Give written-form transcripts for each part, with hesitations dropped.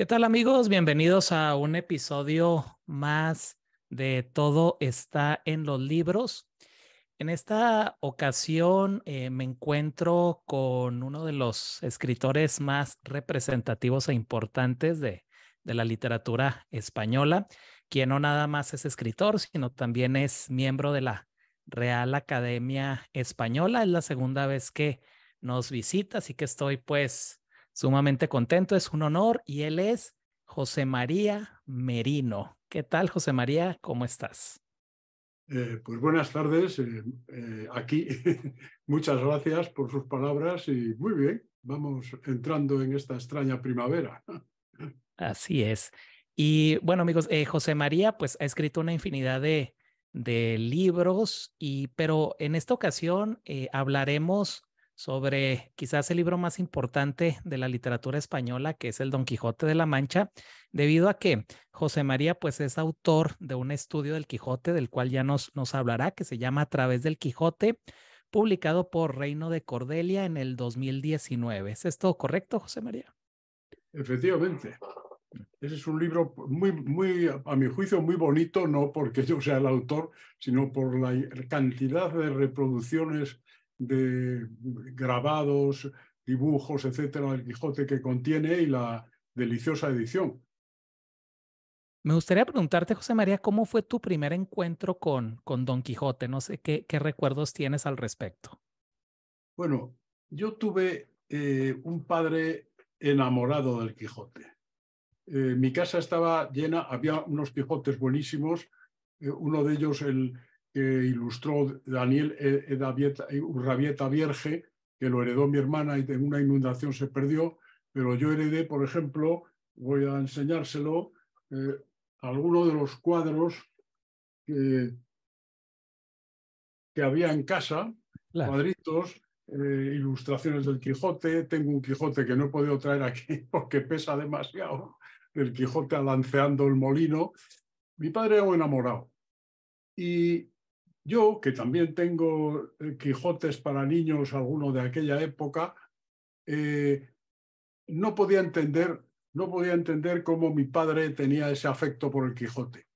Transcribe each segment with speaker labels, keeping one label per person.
Speaker 1: ¿Qué tal, amigos? Bienvenidos a un episodio más de Todo está en los libros. En esta ocasión me encuentro con uno de los escritores más representativos e importantes de la literatura española, quien no nada más es escritor, sino también es miembro de la Real Academia Española. Es la segunda vez que nos visita, así que estoy pues sumamente contento. Es un honor y él es José María Merino. ¿Qué tal, José María? ¿Cómo estás?
Speaker 2: Pues buenas tardes, aquí. Muchas gracias por sus palabras y muy bien, vamos entrando en esta extraña primavera.
Speaker 1: Así es. Y bueno, amigos, José María pues ha escrito una infinidad de libros, pero en esta ocasión hablaremos sobre quizás el libro más importante de la literatura española, que es el Don Quijote de la Mancha, debido a que José María pues es autor de un estudio del Quijote, del cual ya nos hablará, que se llama A través del Quijote, publicado por Reino de Cordelia en el 2019. ¿Es esto correcto, José María?
Speaker 2: Efectivamente, ese es un libro a mi juicio, muy bonito, no porque yo sea el autor, sino por la cantidad de reproducciones de grabados, dibujos, etcétera, del Quijote que contiene y la deliciosa edición.
Speaker 1: Me gustaría preguntarte, José María, ¿cómo fue tu primer encuentro con Don Quijote? No sé qué recuerdos tienes al respecto.
Speaker 2: Bueno, yo tuve un padre enamorado del Quijote. Mi casa estaba llena, había unos Quijotes buenísimos, uno de ellos el que ilustró Daniel Urrabieta Vierge, que lo heredó mi hermana y en una inundación se perdió, pero yo heredé, por ejemplo, voy a enseñárselo, algunos de los cuadros que, que había en casa,
Speaker 1: Claro.
Speaker 2: cuadritos, ilustraciones del Quijote. Tengo un Quijote que no he podido traer aquí porque pesa demasiado, el Quijote alanceando el molino. Mi padre era un enamorado. Y yo, que también tengo Quijotes para niños, alguno de aquella época, eh, no podía entender, no podía entender cómo mi padre tenía ese afecto por el Quijote.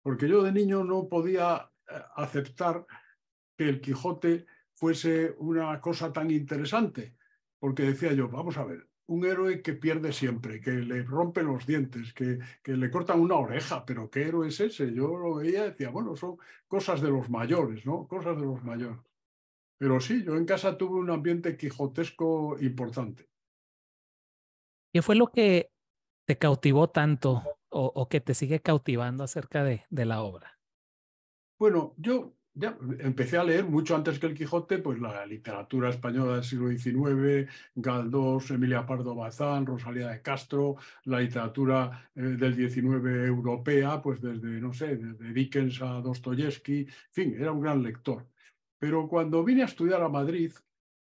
Speaker 2: Porque yo de niño no podía aceptar que el Quijote fuese una cosa tan interesante, porque decía yo, vamos a ver, un héroe que pierde siempre, que le rompen los dientes, que le cortan una oreja, pero ¿qué héroe es ese? Yo lo veía y decía, bueno, son cosas de los mayores, ¿no? Cosas de los mayores. Pero sí, yo en casa tuve un ambiente quijotesco importante.
Speaker 1: ¿Qué fue lo que te cautivó tanto o que te sigue cautivando acerca de la obra?
Speaker 2: Bueno, yo ya empecé a leer mucho antes que el Quijote, pues la literatura española del siglo XIX, Galdós, Emilia Pardo Bazán, Rosalía de Castro, la literatura del XIX europea, pues desde, no sé, desde Dickens a Dostoyevsky, en fin, era un gran lector. Pero cuando vine a estudiar a Madrid,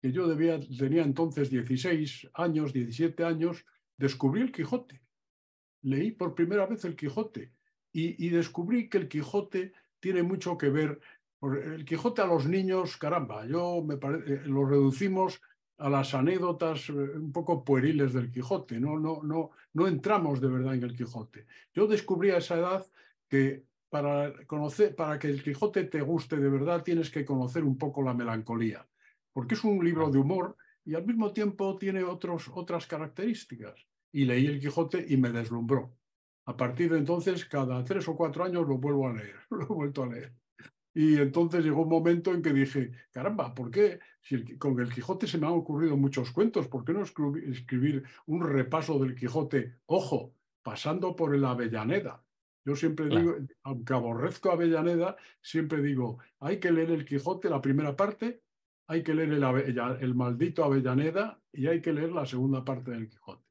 Speaker 2: que yo tenía entonces 16 años, 17 años, descubrí el Quijote. Leí por primera vez el Quijote y descubrí que el Quijote tiene mucho que ver. El Quijote a los niños, caramba, lo reducimos a las anécdotas un poco pueriles del Quijote. No entramos de verdad en el Quijote. Yo descubrí a esa edad que para que el Quijote te guste de verdad tienes que conocer un poco la melancolía, porque es un libro
Speaker 1: Ah.
Speaker 2: de humor y al mismo tiempo tiene otras características. Y leí el Quijote y me deslumbró. A partir de entonces, cada 3 o 4 años lo vuelvo a leer, lo he vuelto a leer. Y entonces llegó un momento en que dije, caramba, ¿por qué? Si con el Quijote se me han ocurrido muchos cuentos, ¿por qué no escribir un repaso del Quijote? Ojo, pasando por el Avellaneda. Yo siempre
Speaker 1: Claro.
Speaker 2: digo, aunque aborrezco Avellaneda, siempre digo, hay que leer el Quijote, la primera parte, hay que leer el maldito Avellaneda y hay que leer la segunda parte del Quijote.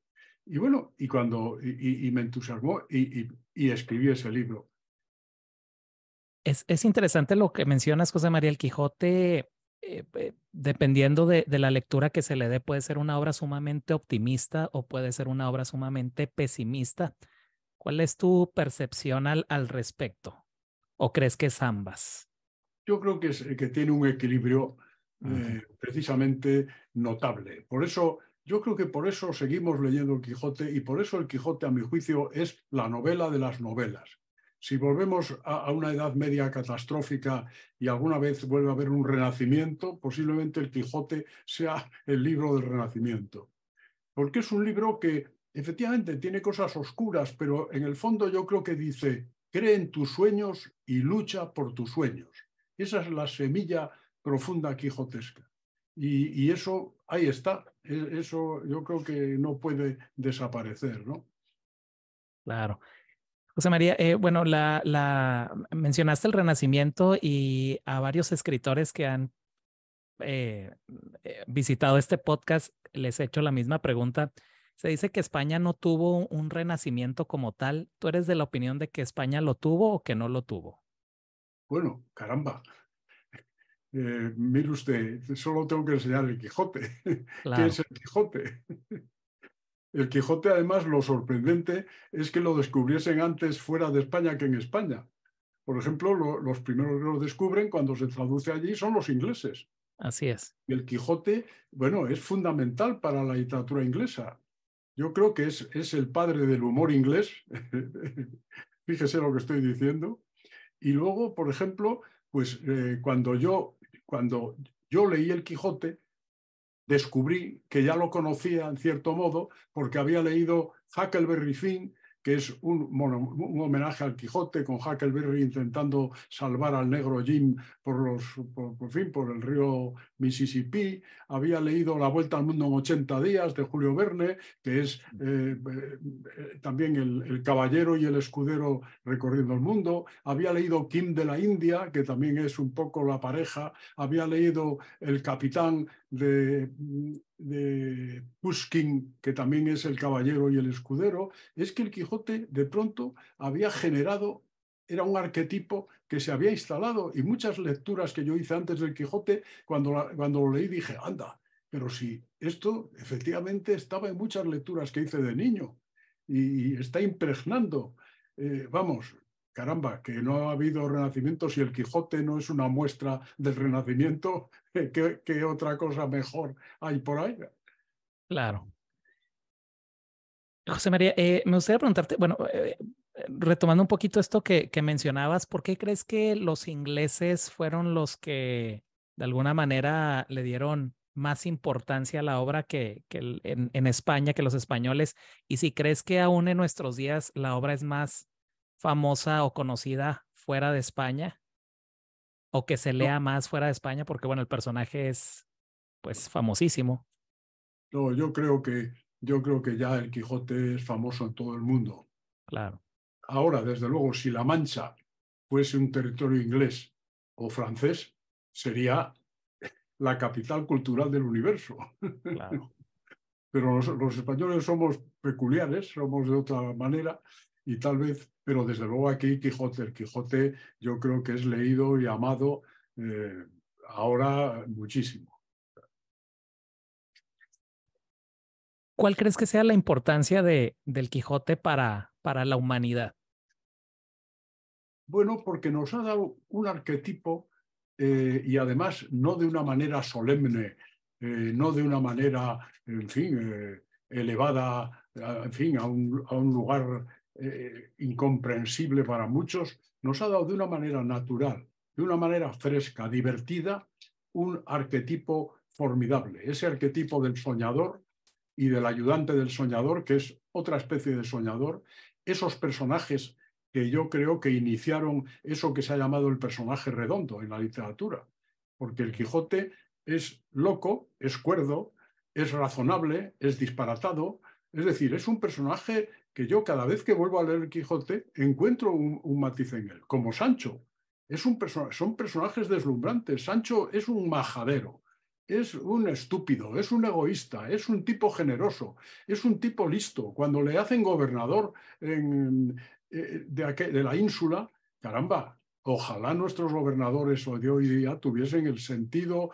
Speaker 2: Y bueno, y me entusiasmó y escribí ese libro.
Speaker 1: Es interesante lo que mencionas, José María. El Quijote, dependiendo de la lectura que se le dé, puede ser una obra sumamente optimista o puede ser una obra sumamente pesimista. ¿Cuál es tu percepción al respecto? ¿O crees que es ambas?
Speaker 2: Yo creo que tiene un equilibrio
Speaker 1: Ujú.
Speaker 2: precisamente notable. Por eso yo creo que por eso seguimos leyendo el Quijote y por eso el Quijote, a mi juicio, es la novela de las novelas. Si volvemos a una Edad Media catastrófica y alguna vez vuelve a haber un renacimiento, posiblemente el Quijote sea el libro del renacimiento. Porque es un libro que efectivamente tiene cosas oscuras, pero en el fondo yo creo que dice, cree en tus sueños y lucha por tus sueños. Esa es la semilla profunda quijotesca. Y eso, ahí está. Eso yo creo que no puede desaparecer, ¿no?
Speaker 1: Claro. José María, bueno, mencionaste el Renacimiento y a varios escritores que han visitado este podcast, les he hecho la misma pregunta. Se dice que España no tuvo un renacimiento como tal. ¿Tú eres de la opinión de que España lo tuvo o que no lo tuvo?
Speaker 2: Bueno, caramba. Mire usted, solo tengo que enseñar el Quijote. ¿Qué es
Speaker 1: Claro,
Speaker 2: el Quijote? El Quijote, además, lo sorprendente es que lo descubriesen antes fuera de España que en España. Por ejemplo, los primeros que lo descubren cuando se traduce allí son los ingleses.
Speaker 1: así es.
Speaker 2: Y el Quijote, bueno, es fundamental para la literatura inglesa. Yo creo que es el padre del humor inglés. Fíjese lo que estoy diciendo. Y luego, por ejemplo, pues cuando yo leí el Quijote, descubrí que ya lo conocía en cierto modo porque había leído Huckleberry Finn, que es un homenaje al Quijote, con Huckleberry intentando salvar al negro Jim por el río Mississippi. Había leído La Vuelta al Mundo en 80 días de Julio Verne, que es también el caballero y el escudero recorriendo el mundo. Había leído Kim de la India, que también es un poco la pareja. Había leído El Capitán de Pushkin, que también es el caballero y el escudero. Es que el Quijote de pronto había generado, era un arquetipo que se había instalado, y muchas lecturas que yo hice antes del Quijote, cuando lo leí dije, anda, pero si esto efectivamente estaba en muchas lecturas que hice de niño y está impregnando. Vamos, caramba, que no ha habido renacimiento. Si el Quijote no es una muestra del renacimiento, ¿qué otra cosa mejor hay por ahí?
Speaker 1: Claro. José María, me gustaría preguntarte, bueno, retomando un poquito esto que mencionabas, ¿por qué crees que los ingleses fueron los que de alguna manera le dieron más importancia a la obra que en España, que los españoles? Y si crees que aún en nuestros días la obra es más famosa o conocida fuera de España, o que se
Speaker 2: No,
Speaker 1: lea más fuera de España, porque bueno, el personaje es pues famosísimo.
Speaker 2: no, yo creo que ya el Quijote es famoso en todo el mundo.
Speaker 1: Claro,
Speaker 2: Ahora, desde luego, si La Mancha fuese un territorio inglés o francés, sería la capital cultural del universo.
Speaker 1: claro.
Speaker 2: Pero los españoles somos peculiares, somos de otra manera y tal vez, pero desde luego aquí el Quijote yo creo que es leído y amado ahora muchísimo.
Speaker 1: ¿Cuál crees que sea la importancia del Quijote para la humanidad?
Speaker 2: Bueno, porque nos ha dado un arquetipo y además no de una manera solemne, no de una manera, en fin, elevada, en fin, a un lugar incomprensible para muchos, nos ha dado de una manera natural, de una manera fresca, divertida, un arquetipo formidable, ese arquetipo del soñador y del ayudante del soñador, que es otra especie de soñador, esos personajes que yo creo que iniciaron eso que se ha llamado el personaje redondo en la literatura, porque el Quijote es loco, es cuerdo, es razonable, es disparatado, es decir, es un personaje que yo cada vez que vuelvo a leer el Quijote encuentro un matiz en él, como Sancho. Son personajes deslumbrantes. Sancho es un majadero, es un estúpido, es un egoísta, es un tipo generoso, es un tipo listo. Cuando le hacen gobernador de la ínsula, caramba, ojalá nuestros gobernadores de hoy día tuviesen el sentido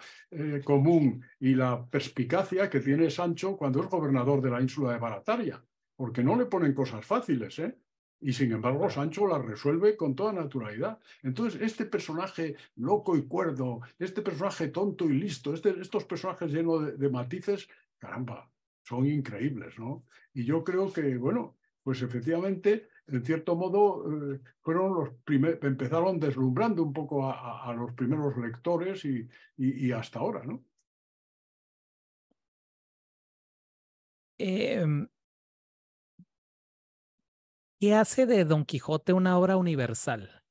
Speaker 2: común y la perspicacia que tiene Sancho cuando es gobernador de la ínsula de Barataria, porque no le ponen cosas fáciles, ¿eh? Y sin embargo,
Speaker 1: Claro.
Speaker 2: Sancho las resuelve con toda naturalidad. Entonces, este personaje loco y cuerdo, este personaje tonto y listo, estos personajes llenos de matices, caramba, son increíbles, ¿no? Y yo creo que, bueno, pues efectivamente, en cierto modo, fueron los empezaron deslumbrando un poco a los primeros lectores y hasta ahora, ¿no?
Speaker 1: Em, ¿Qué hace de Don Quijote una obra universal?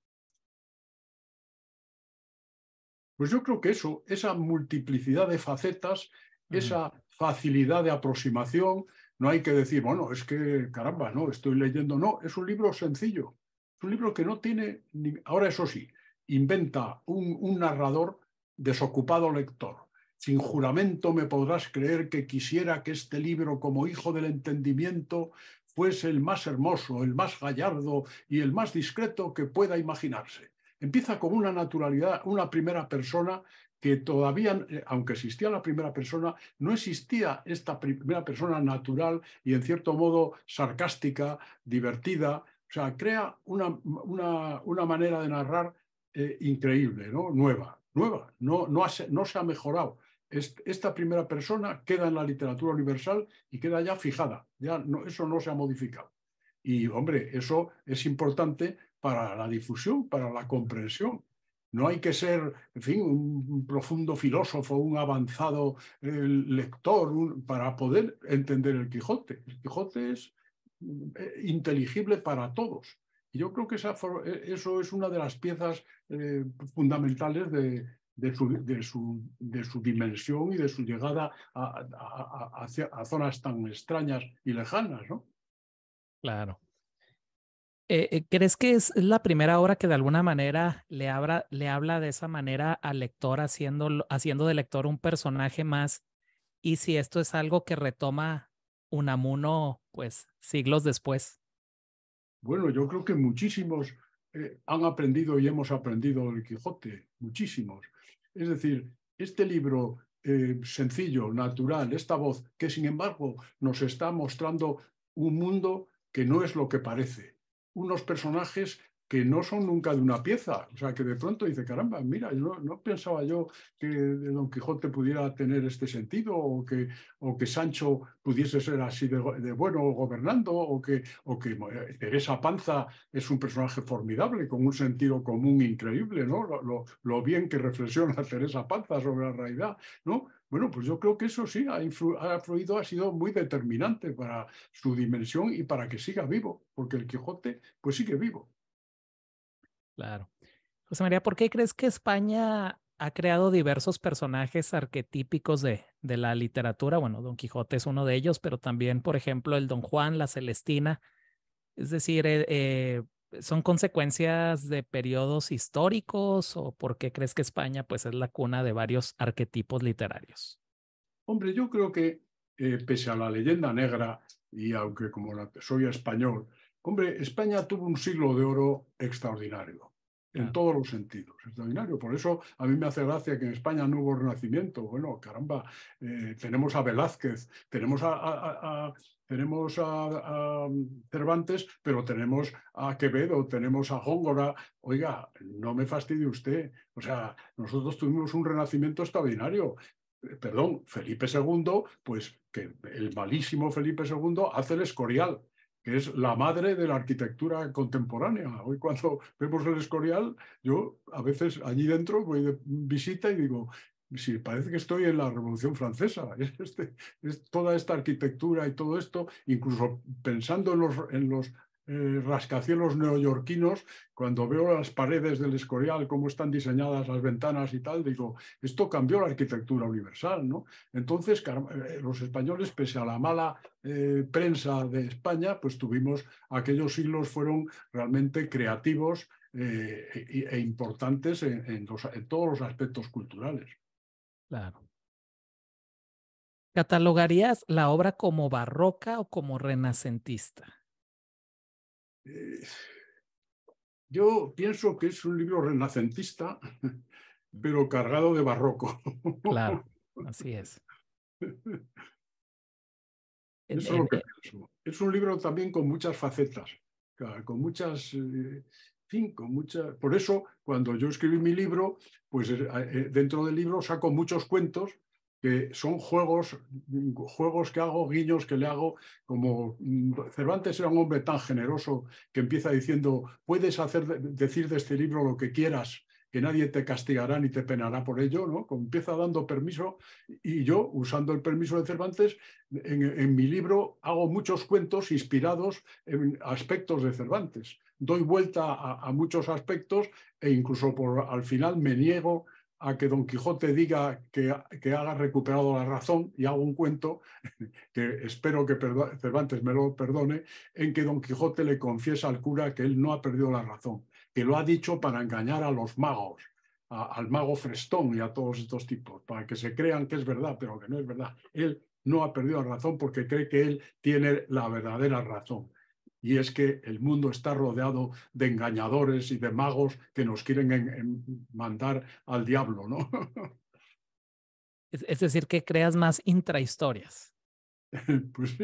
Speaker 2: Pues yo creo que eso, esa multiplicidad de facetas,
Speaker 1: Ujú.
Speaker 2: esa facilidad de aproximación, no hay que decir, bueno, es que, caramba, no, estoy leyendo, no, es un libro sencillo, es un libro que no tiene, ahora eso sí, inventa un narrador desocupado lector. Sin juramento me podrás creer que quisiera que este libro, como hijo del entendimiento, fuese el más hermoso, el más gallardo y el más discreto que pueda imaginarse. Empieza con una naturalidad, una primera persona que todavía, aunque existía la primera persona, no existía esta primera persona natural y en cierto modo sarcástica, divertida. O sea, crea una manera de narrar increíble, ¿no? Nueva, no se ha mejorado. Esta primera persona queda en la literatura universal y queda ya fijada, ya no, eso no se ha modificado. Y, hombre, eso es importante para la difusión, para la comprensión. No hay que ser, en fin, un profundo filósofo, un avanzado lector para poder entender el Quijote. El Quijote es inteligible para todos. Y yo creo que eso es una de las piezas fundamentales de su dimensión y de su llegada a zonas tan extrañas y lejanas, ¿no?
Speaker 1: Claro. ¿Crees que es la primera obra que de alguna manera le habla de esa manera al lector, haciendo de lector un personaje más? Y si esto es algo que retoma Unamuno, pues siglos después.
Speaker 2: Bueno, yo creo que muchísimos han aprendido y hemos aprendido el Quijote, muchísimos. Es decir, este libro sencillo, natural, esta voz, que sin embargo nos está mostrando un mundo que no es lo que parece, unos personajes que no son nunca de una pieza, o sea, que de pronto dice, caramba, mira, no pensaba yo que Don Quijote pudiera tener este sentido o que Sancho pudiese ser así de bueno gobernando o que Teresa Panza es un personaje formidable, con un sentido común increíble, ¿no? Lo bien que reflexiona Teresa Panza sobre la realidad, ¿no? Bueno, pues yo creo que eso sí ha fluido, ha sido muy determinante para su dimensión y para que siga vivo, porque el Quijote pues sigue vivo.
Speaker 1: Claro. José María, ¿por qué crees que España ha creado diversos personajes arquetípicos de la literatura? Bueno, Don Quijote es uno de ellos, pero también, por ejemplo, el Don Juan, la Celestina. Es decir, ¿son consecuencias de periodos históricos o por qué crees que España pues, es la cuna de varios arquetipos literarios?
Speaker 2: Hombre, yo creo que pese a la leyenda negra y aunque como soy español, hombre, España tuvo un siglo de oro extraordinario en
Speaker 1: Claro.
Speaker 2: todos los sentidos, extraordinario. Por eso a mí me hace gracia que en España no hubo renacimiento. Bueno, caramba, tenemos a Velázquez, tenemos a Cervantes, pero tenemos a Quevedo, tenemos a Góngora. Oiga, no me fastidie usted. O sea, nosotros tuvimos un renacimiento extraordinario. Perdón, Felipe II, pues que el malísimo Felipe II hace el Escorial, que es la madre de la arquitectura contemporánea. Hoy cuando vemos el Escorial, yo a veces allí dentro voy de visita y digo, sí, parece que estoy en la Revolución Francesa. Es toda esta arquitectura y todo esto, incluso pensando en los rascacielos neoyorquinos, cuando veo las paredes del Escorial, cómo están diseñadas las ventanas y tal, digo, esto cambió la arquitectura universal, ¿no? Entonces, los españoles, pese a la mala prensa de España, pues tuvimos, aquellos siglos fueron realmente creativos e importantes en todos los aspectos culturales.
Speaker 1: Claro. ¿Catalogarías la obra como barroca o como renacentista?
Speaker 2: Eh, yo pienso que es un libro renacentista, pero cargado de barroco.
Speaker 1: Claro, así es. En,
Speaker 2: Eso es lo
Speaker 1: en,
Speaker 2: que pienso. Es un libro también con muchas facetas, con muchas, en fin, con muchas. Por eso, cuando yo escribí mi libro, pues dentro del libro saco muchos cuentos que son juegos que hago, guiños que le hago, como Cervantes era un hombre tan generoso que empieza diciendo, puedes decir de este libro lo que quieras, que nadie te castigará ni te penará por ello, ¿no? Como empieza dando permiso, y yo, usando el permiso de Cervantes, en mi libro hago muchos cuentos inspirados en aspectos de Cervantes. Doy vuelta a muchos aspectos e incluso al final me niego a que Don Quijote diga que haga recuperado la razón, y hago un cuento que espero que Cervantes me lo perdone, en que Don Quijote le confiesa al cura que él no ha perdido la razón, que lo ha dicho para engañar a los magos, al mago Frestón y a todos estos tipos, para que se crean que es verdad, pero que no es verdad. Él no ha perdido la razón porque cree que él tiene la verdadera razón. Y es que el mundo está rodeado de engañadores y de magos que nos quieren mandar al diablo, ¿no?
Speaker 1: Es decir, que creas más intrahistorias.
Speaker 2: Pues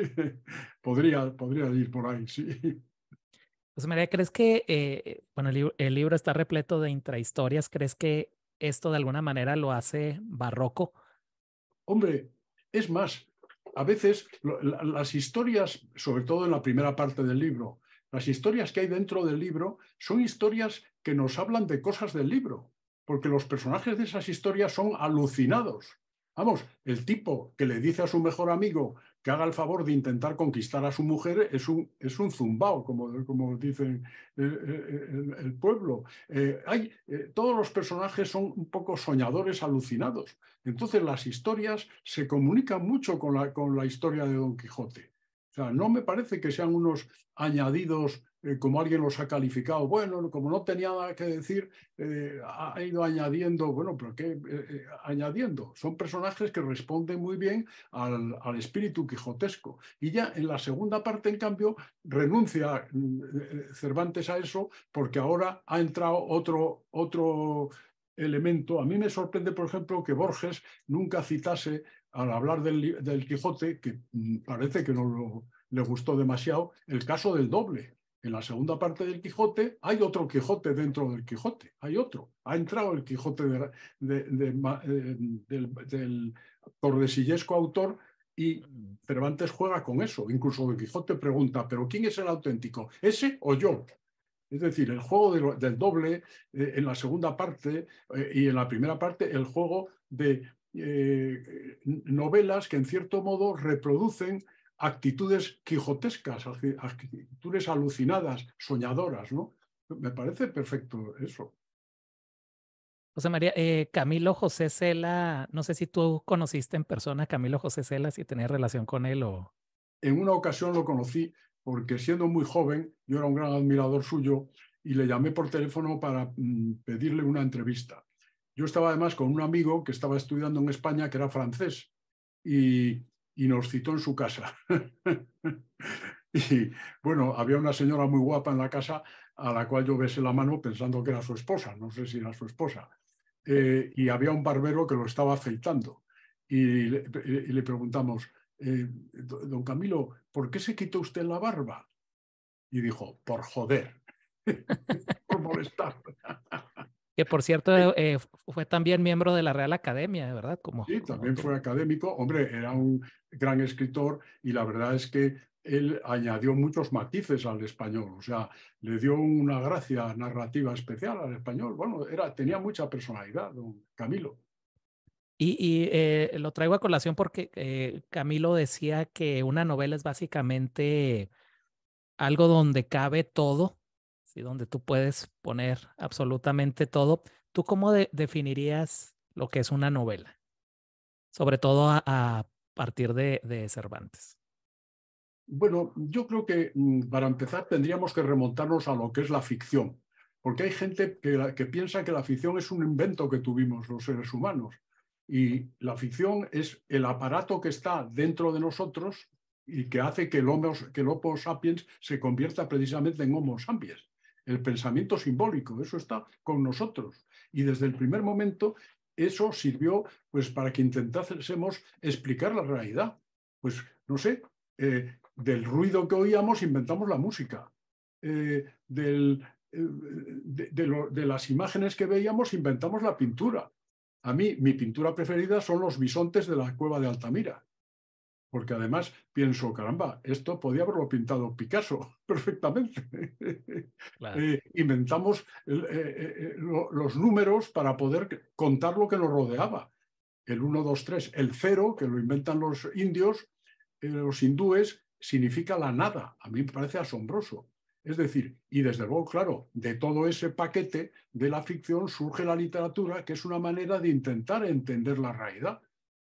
Speaker 2: podría ir por ahí, sí.
Speaker 1: José María, ¿crees que, bueno, el libro está repleto de intrahistorias? ¿Crees que esto de alguna manera lo hace barroco?
Speaker 2: Hombre, es más, a veces las historias, sobre todo en la primera parte del libro, las historias que hay dentro del libro son historias que nos hablan de cosas del libro, porque los personajes de esas historias son alucinados. Vamos, el tipo que le dice a su mejor amigo que haga el favor de intentar conquistar a su mujer es un zumbao, como dicen el pueblo. Todos los personajes son un poco soñadores, alucinados. Entonces las historias se comunican mucho con la historia de Don Quijote. O sea, no me parece que sean unos añadidos, como alguien los ha calificado. Bueno, como no tenía nada que decir, ha ido añadiendo. Bueno, pero ¿qué añadiendo? Son personajes que responden muy bien al espíritu quijotesco. Y ya en la segunda parte, en cambio, renuncia Cervantes a eso, porque ahora ha entrado otro elemento. A mí me sorprende, por ejemplo, que Borges nunca citase, al hablar del Quijote, que parece que no le gustó demasiado, el caso del doble. En la segunda parte del Quijote hay otro Quijote dentro del Quijote, hay otro. Ha entrado el Quijote del tordesillesco autor, y Cervantes juega con eso. Incluso Don Quijote pregunta, ¿pero quién es el auténtico? ¿Ese o yo? Es decir, el juego del doble en la segunda parte y en la primera parte, el juego de novelas que en cierto modo reproducen actitudes quijotescas, actitudes alucinadas, soñadoras, ¿no? Me parece perfecto eso.
Speaker 1: José María, Camilo José Cela, no sé si tú conociste en persona a Camilo José Cela, si tenías relación con él o...
Speaker 2: En una ocasión lo conocí porque, siendo muy joven, yo era un gran admirador suyo y le llamé por teléfono para pedirle una entrevista. Yo estaba además con un amigo que estaba estudiando en España, que era francés, y nos citó en su casa. Y bueno, había una señora muy guapa en la casa, a la cual yo besé la mano pensando que era su esposa, no sé si era su esposa. Y había un barbero que lo estaba afeitando. Y le preguntamos, don Camilo, ¿por qué se quitó usted la barba? Y dijo, por joder, por molestar.
Speaker 1: Que por cierto, fue también miembro de la Real Academia, ¿verdad?
Speaker 2: Sí,
Speaker 1: Como
Speaker 2: también
Speaker 1: tú.
Speaker 2: fue académico. Hombre, era un gran escritor, y la verdad es que él añadió muchos matices al español. O sea, le dio una gracia narrativa especial al español. Bueno, tenía mucha personalidad, don Camilo.
Speaker 1: Y lo traigo a colación porque Camilo decía que una novela es básicamente algo donde cabe todo, ¿sí? Donde tú puedes poner absolutamente todo. ¿Tú cómo definirías lo que es una novela? Sobre todo a partir de Cervantes.
Speaker 2: Bueno, yo creo que para empezar tendríamos que remontarnos a lo que es la ficción, porque hay gente que piensa que la ficción es un invento que tuvimos los seres humanos, y la ficción es el aparato que está dentro de nosotros y que hace que el Homo sapiens se convierta precisamente en Homo sapiens. El pensamiento simbólico, eso está con nosotros. Y desde el primer momento eso sirvió, pues, para que intentásemos explicar la realidad. Pues no sé, del ruido que oíamos inventamos la música. De las imágenes que veíamos inventamos la pintura. A mí, mi pintura preferida son los bisontes de la cueva de Altamira, porque además pienso, caramba, esto podía haberlo pintado Picasso perfectamente.
Speaker 1: Claro,
Speaker 2: Inventamos los números para poder contar lo que nos rodeaba. El 1, 2, 3, el cero, que lo inventan los indios, los hindúes, significa la nada. A mí me parece asombroso. Es decir, y desde luego, claro, de todo ese paquete de la ficción surge la literatura, que es una manera de intentar entender la realidad.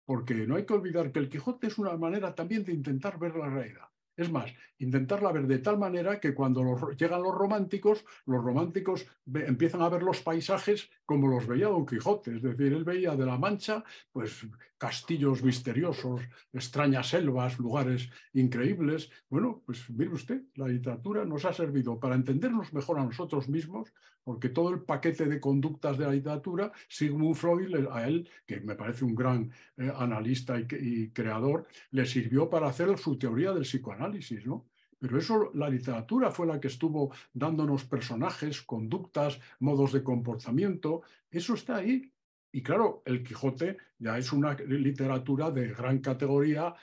Speaker 2: Porque no hay que olvidar que el Quijote es una manera también de intentar ver la realidad. Es más, intentarla ver de tal manera que cuando llegan los románticos empiezan a ver los paisajes como los veía Don Quijote. Es decir, él veía de la Mancha pues castillos misteriosos, extrañas selvas, lugares increíbles. Bueno, pues mire usted, la literatura nos ha servido para entendernos mejor a nosotros mismos, porque todo el paquete de conductas de la literatura, Sigmund Freud, a él, que me parece un gran analista y creador, le sirvió para hacer su teoría del psicoanálisis, ¿no? Pero eso, la literatura fue la que estuvo dándonos personajes, conductas, modos de comportamiento. Eso está ahí. Y claro, el Quijote ya es una literatura de gran categoría,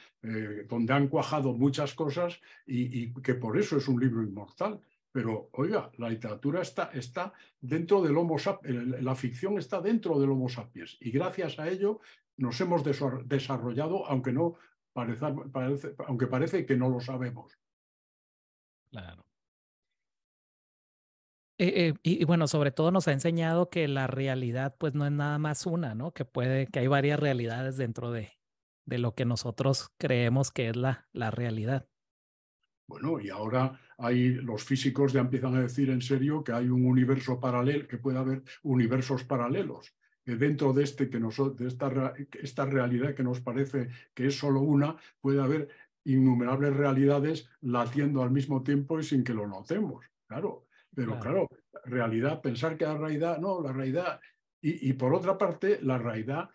Speaker 2: donde han cuajado muchas cosas y que por eso es un libro inmortal. Pero, oiga, la literatura está dentro del Homo sapiens, la ficción está dentro del Homo sapiens. Y gracias a ello nos hemos desarrollado, aunque parece que no lo sabemos.
Speaker 1: claro. Y bueno, sobre todo nos ha enseñado que la realidad pues no es nada más una, ¿no? Que hay varias realidades dentro de lo que nosotros creemos que es la realidad.
Speaker 2: Bueno, y ahora los físicos ya empiezan a decir en serio que hay un universo paralelo, que puede haber universos paralelos. Que dentro de, esta realidad que nos parece que es solo una, puede haber innumerables realidades latiendo al mismo tiempo y sin que lo notemos. Claro, pero
Speaker 1: Claro.
Speaker 2: claro, realidad, pensar que la realidad, no, la realidad. Y por otra parte, la realidad,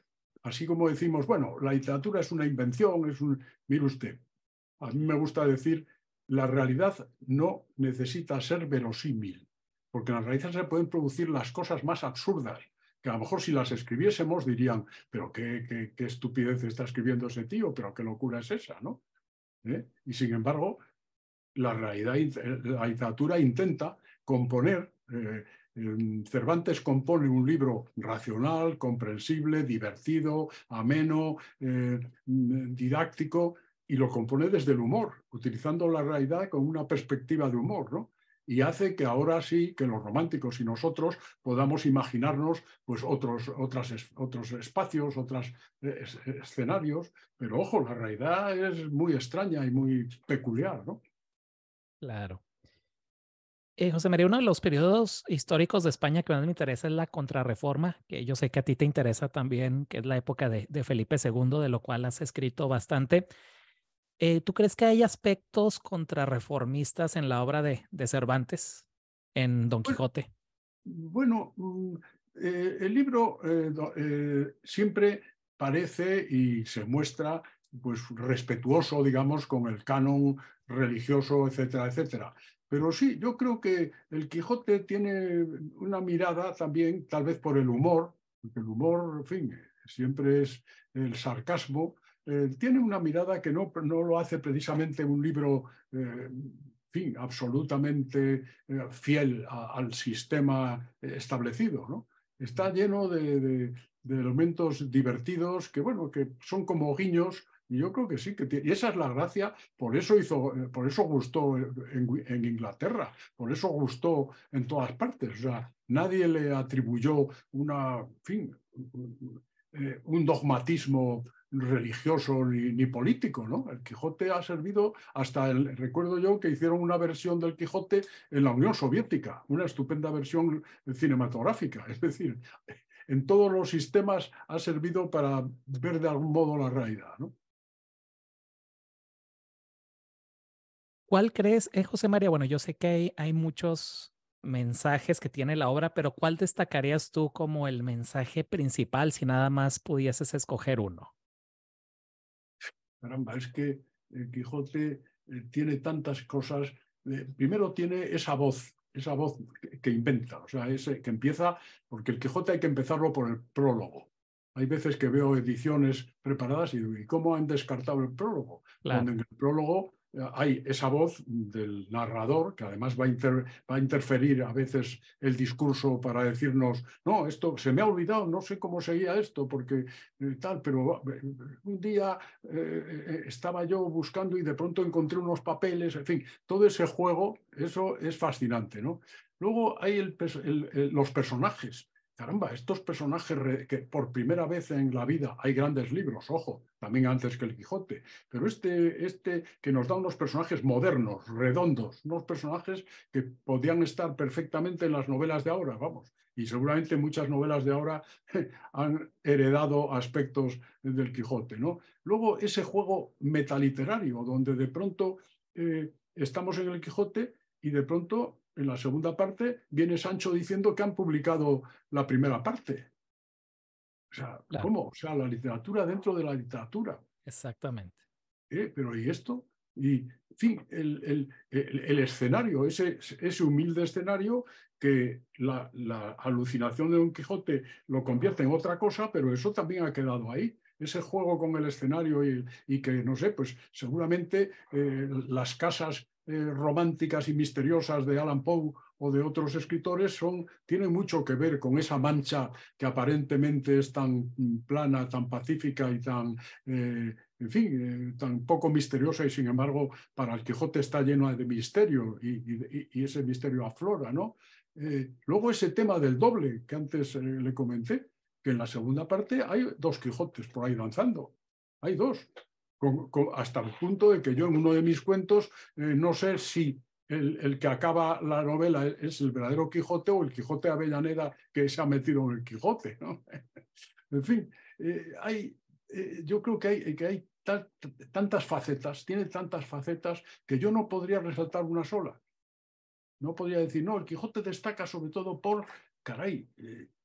Speaker 2: así como decimos, bueno, la literatura es una invención, mire usted, a mí me gusta decir, la realidad no necesita ser verosímil, porque en la realidad se pueden producir las cosas más absurdas, que a lo mejor si las escribiésemos dirían, pero qué estupidez está escribiendo ese tío, pero qué locura es esa, ¿no? Y sin embargo, la literatura intenta componer, Cervantes compone un libro racional, comprensible, divertido, ameno, didáctico, y lo compone desde el humor, utilizando la realidad con una perspectiva de humor, ¿no? Y hace que ahora sí, que los románticos y nosotros podamos imaginarnos pues, otros espacios, otros escenarios, pero ojo, la realidad es muy extraña y muy peculiar, ¿no?
Speaker 1: Claro. José María, uno de los periodos históricos de España que más me interesa es la Contrarreforma, que yo sé que a ti te interesa también, que es la época de Felipe II, de lo cual has escrito bastante. ¿Tú crees que hay aspectos contrarreformistas en la obra de Cervantes, en Don
Speaker 2: Bueno,
Speaker 1: Quijote?
Speaker 2: Bueno, el libro siempre parece y se muestra pues, respetuoso, digamos, con el canon religioso, etcétera, etcétera. Pero sí, yo creo que el Quijote tiene una mirada también, tal vez por el humor, porque el humor, en fin, siempre es el sarcasmo, tiene una mirada que no lo hace precisamente un libro, fin, absolutamente fiel al sistema establecido, ¿no? Está lleno de elementos divertidos que, bueno, que son como guiños, y yo creo que sí, y esa es la gracia, por eso gustó en Inglaterra, por eso gustó en todas partes. O sea, nadie le atribuyó un dogmatismo religioso ni político, ¿no? El Quijote ha servido recuerdo yo que hicieron una versión del Quijote en la Unión Soviética, una estupenda versión cinematográfica, es decir, en todos los sistemas ha servido para ver de algún modo la realidad, ¿no?
Speaker 1: ¿Cuál crees, José María? Bueno, yo sé que hay muchos mensajes que tiene la obra, pero ¿cuál destacarías tú como el mensaje principal si nada más pudieses escoger uno?
Speaker 2: Caramba, es que el Quijote tiene tantas cosas. Primero tiene esa voz que inventa, o sea, que empieza, porque el Quijote hay que empezarlo por el prólogo. Hay veces que veo ediciones preparadas y digo, ¿y cómo han descartado el prólogo?
Speaker 1: Claro,
Speaker 2: Donde en el prólogo hay esa voz del narrador, que además va a interferir a veces el discurso para decirnos, no, esto se me ha olvidado, no sé cómo seguía esto, porque tal, pero un día estaba yo buscando y de pronto encontré unos papeles, en fin, todo ese juego, eso es fascinante, ¿no? Luego hay los personajes. Caramba, estos personajes que por primera vez en la vida hay grandes libros, ojo, también antes que el Quijote, pero este que nos da unos personajes modernos, redondos, unos personajes que podían estar perfectamente en las novelas de ahora, vamos, y seguramente muchas novelas de ahora han heredado aspectos del Quijote, ¿no? Luego ese juego metaliterario, donde de pronto estamos en el Quijote y de pronto en la segunda parte viene Sancho diciendo que han publicado la primera parte. O sea,
Speaker 1: claro,
Speaker 2: ¿cómo? O sea, la literatura dentro de la literatura.
Speaker 1: exactamente.
Speaker 2: Pero ¿y esto? Y, en fin, el escenario, ese humilde escenario que la alucinación de Don Quijote lo convierte en otra cosa, pero eso también ha quedado ahí. Ese juego con el escenario y que, no sé, pues seguramente las casas románticas y misteriosas de Allan Poe o de otros escritores tienen mucho que ver con esa mancha que aparentemente es tan plana, tan pacífica y tan en fin, tan poco misteriosa y sin embargo para el Quijote está lleno de misterio y ese misterio aflora, ¿no? Luego ese tema del doble que antes le comenté, que en la segunda parte hay dos Quijotes por ahí danzando, hay dos, hasta el punto de que yo en uno de mis cuentos no sé si el que acaba la novela es el verdadero Quijote o el Quijote de Avellaneda que se ha metido en el Quijote, ¿no? En fin, yo creo que hay tantas facetas, tiene tantas facetas que yo no podría resaltar una sola. No podría decir, no, el Quijote destaca sobre todo por, caray,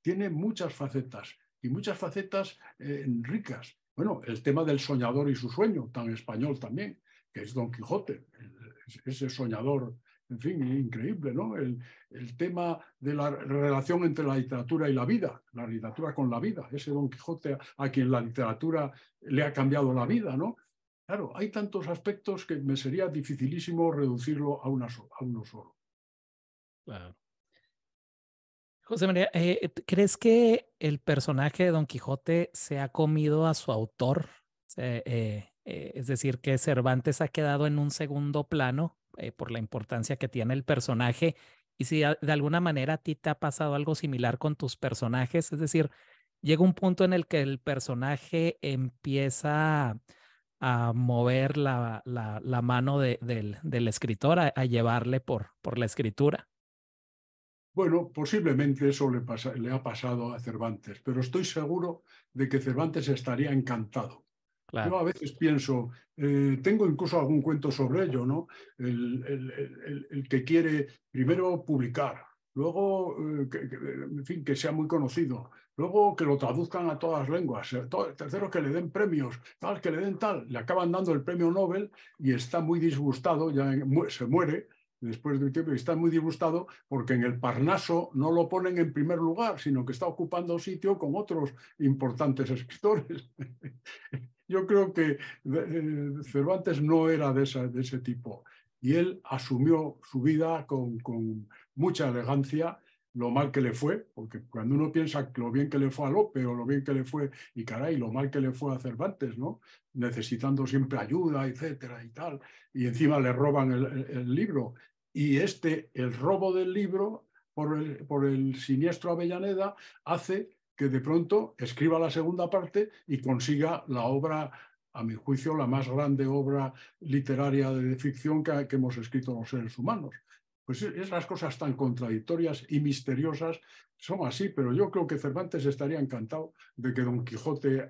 Speaker 2: tiene muchas facetas y muchas facetas ricas. Bueno, el tema del soñador y su sueño, tan español también, que es Don Quijote, ese soñador, en fin, increíble, ¿no? El tema de la relación entre la literatura y la vida, la literatura con la vida, ese Don Quijote a quien la literatura le ha cambiado la vida, ¿no? Claro, hay tantos aspectos que me sería dificilísimo reducirlo a uno solo.
Speaker 1: Claro. José María, ¿crees que el personaje de Don Quijote se ha comido a su autor? Es decir, que Cervantes ha quedado en un segundo plano por la importancia que tiene el personaje. Y si de alguna manera a ti te ha pasado algo similar con tus personajes, es decir, llega un punto en el que el personaje empieza a mover la mano del escritor, a llevarle por la escritura.
Speaker 2: Bueno, posiblemente eso le ha pasado a Cervantes, pero estoy seguro de que Cervantes estaría encantado. Yo
Speaker 1: Claro,
Speaker 2: a veces pienso, tengo incluso algún cuento sobre ello, ¿no? El que quiere primero publicar, luego, en fin, que sea muy conocido, luego que lo traduzcan a todas las lenguas, tercero que le den premios, tal, que le den tal, le acaban dando el premio Nobel y está muy disgustado, se muere después de un tiempo y está muy disgustado porque en el Parnaso no lo ponen en primer lugar, sino que está ocupando sitio con otros importantes escritores. Yo creo que Cervantes no era de ese tipo y él asumió su vida con mucha elegancia, lo mal que le fue, porque cuando uno piensa lo bien que le fue a Lope o lo bien que le fue, y caray, lo mal que le fue a Cervantes, ¿no? Necesitando siempre ayuda, etcétera y tal, y encima le roban el libro. Y el robo del libro por el siniestro Avellaneda hace que de pronto escriba la segunda parte y consiga la obra, a mi juicio, la más grande obra literaria de ficción que hemos escrito los seres humanos. Pues esas cosas tan contradictorias y misteriosas son así, pero yo creo que Cervantes estaría encantado de que Don Quijote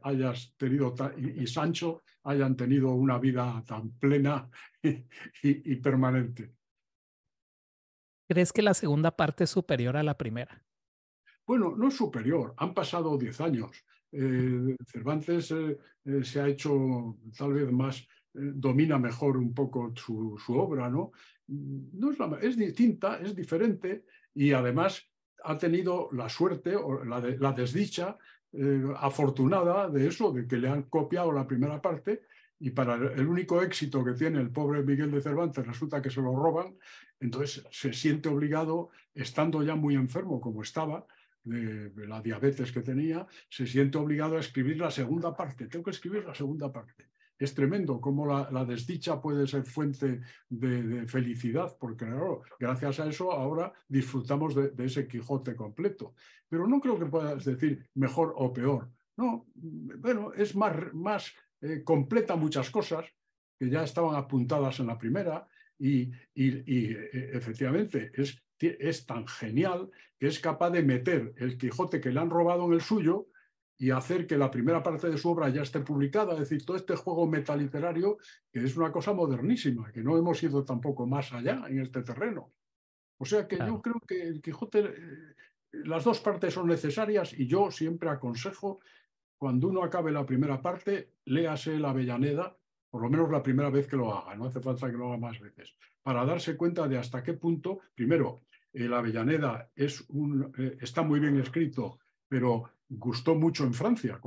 Speaker 2: y Sancho hayan tenido una vida tan plena y permanente.
Speaker 1: ¿crees que la segunda parte es superior a la primera?
Speaker 2: Bueno, no es superior, han pasado 10 años. Cervantes se ha hecho tal vez más, domina mejor un poco su obra, ¿no? No es distinta, es diferente y además ha tenido la suerte o la desdicha afortunada de eso, de que le han copiado la primera parte, y para el único éxito que tiene el pobre Miguel de Cervantes resulta que se lo roban. Entonces se siente obligado, estando ya muy enfermo como estaba, de la diabetes que tenía, se siente obligado a escribir la segunda parte. Tengo que escribir la segunda parte. Es tremendo cómo la desdicha puede ser fuente de felicidad, porque claro, gracias a eso ahora disfrutamos de ese Quijote completo. Pero no creo que puedas decir mejor o peor. No, bueno, es más completa muchas cosas que ya estaban apuntadas en la primera y efectivamente es tan genial que es capaz de meter el Quijote que le han robado en el suyo y hacer que la primera parte de su obra ya esté publicada. Es decir, todo este juego metaliterario que es una cosa modernísima, que no hemos ido tampoco más allá en este terreno. O sea que yo
Speaker 1: Claro.
Speaker 2: creo que el Quijote, las dos partes son necesarias y yo siempre aconsejo, cuando uno acabe la primera parte, léase la Avellaneda, por lo menos la primera vez que lo haga, no hace falta que lo haga más veces, para darse cuenta de hasta qué punto, primero, la Avellaneda está muy bien escrito, pero gustó mucho en Francia,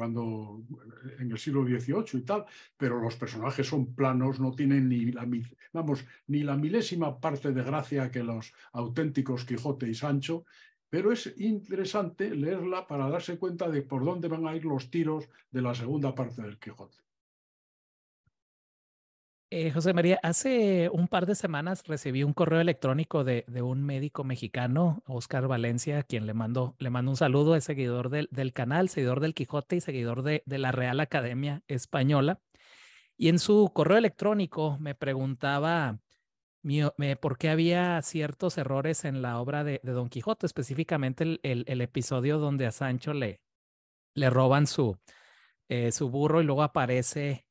Speaker 2: en el siglo XVIII y tal, pero los personajes son planos, no tienen ni la milésima parte de gracia que los auténticos Quijote y Sancho, pero es interesante leerla para darse cuenta de por dónde van a ir los tiros de la segunda parte del Quijote.
Speaker 1: José María, hace un par de semanas recibí un correo electrónico de un médico mexicano, Oscar Valencia, a quien le mando un saludo, es seguidor del canal, seguidor del Quijote y seguidor de la Real Academia Española. Y en su correo electrónico me preguntaba por qué había ciertos errores en la obra de Don Quijote, específicamente el episodio donde a Sancho le roban su burro y luego aparece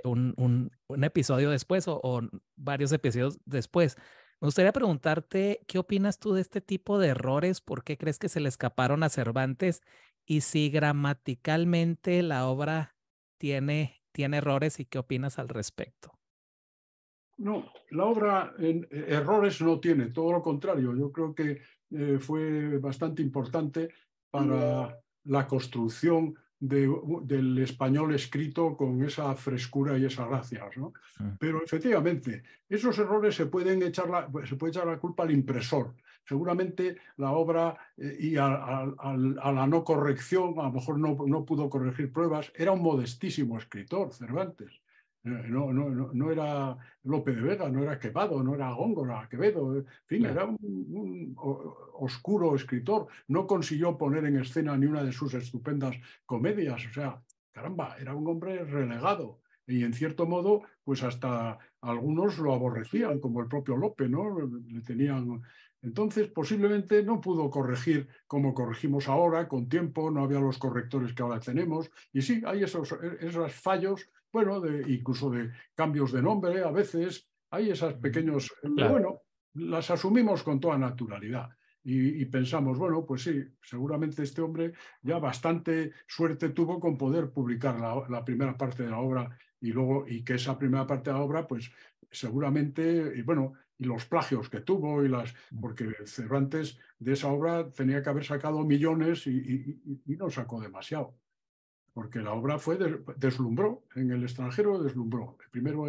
Speaker 1: un episodio después o varios episodios después. Me gustaría preguntarte, ¿qué opinas tú de este tipo de errores? ¿Por qué crees que se le escaparon a Cervantes? Y si gramaticalmente la obra tiene errores y qué opinas al respecto.
Speaker 2: No, la obra errores no tiene, todo lo contrario. Yo creo que fue bastante importante para la construcción del español escrito con esa frescura y esas gracias, ¿no?
Speaker 1: Mm.
Speaker 2: Pero efectivamente, esos errores se puede echar la culpa al impresor. Seguramente la obra y a la no corrección, a lo mejor no pudo corregir pruebas, era un modestísimo escritor, Cervantes. No era Lope de Vega, no era Quevedo, no era Góngora, Quevedo, en fin,
Speaker 1: Claro.
Speaker 2: era un oscuro escritor. No consiguió poner en escena ni una de sus estupendas comedias. O sea, caramba, era un hombre relegado. Y en cierto modo, pues hasta algunos lo aborrecían, como el propio Lope, ¿no? Le tenían. Entonces, posiblemente no pudo corregir como corregimos ahora, con tiempo, no había los correctores que ahora tenemos. Y sí, hay esos fallos, bueno, incluso de cambios de nombre a veces, hay esos pequeños, pero
Speaker 1: Claro.
Speaker 2: bueno, las asumimos con toda naturalidad. Y pensamos, bueno, pues sí, seguramente este hombre ya bastante suerte tuvo con poder publicar la primera parte de la obra y que esa primera parte de la obra, pues seguramente, y bueno, y los plagios que tuvo, porque Cervantes de esa obra tenía que haber sacado millones y no sacó demasiado. Porque la obra deslumbró, en el extranjero deslumbró. Primero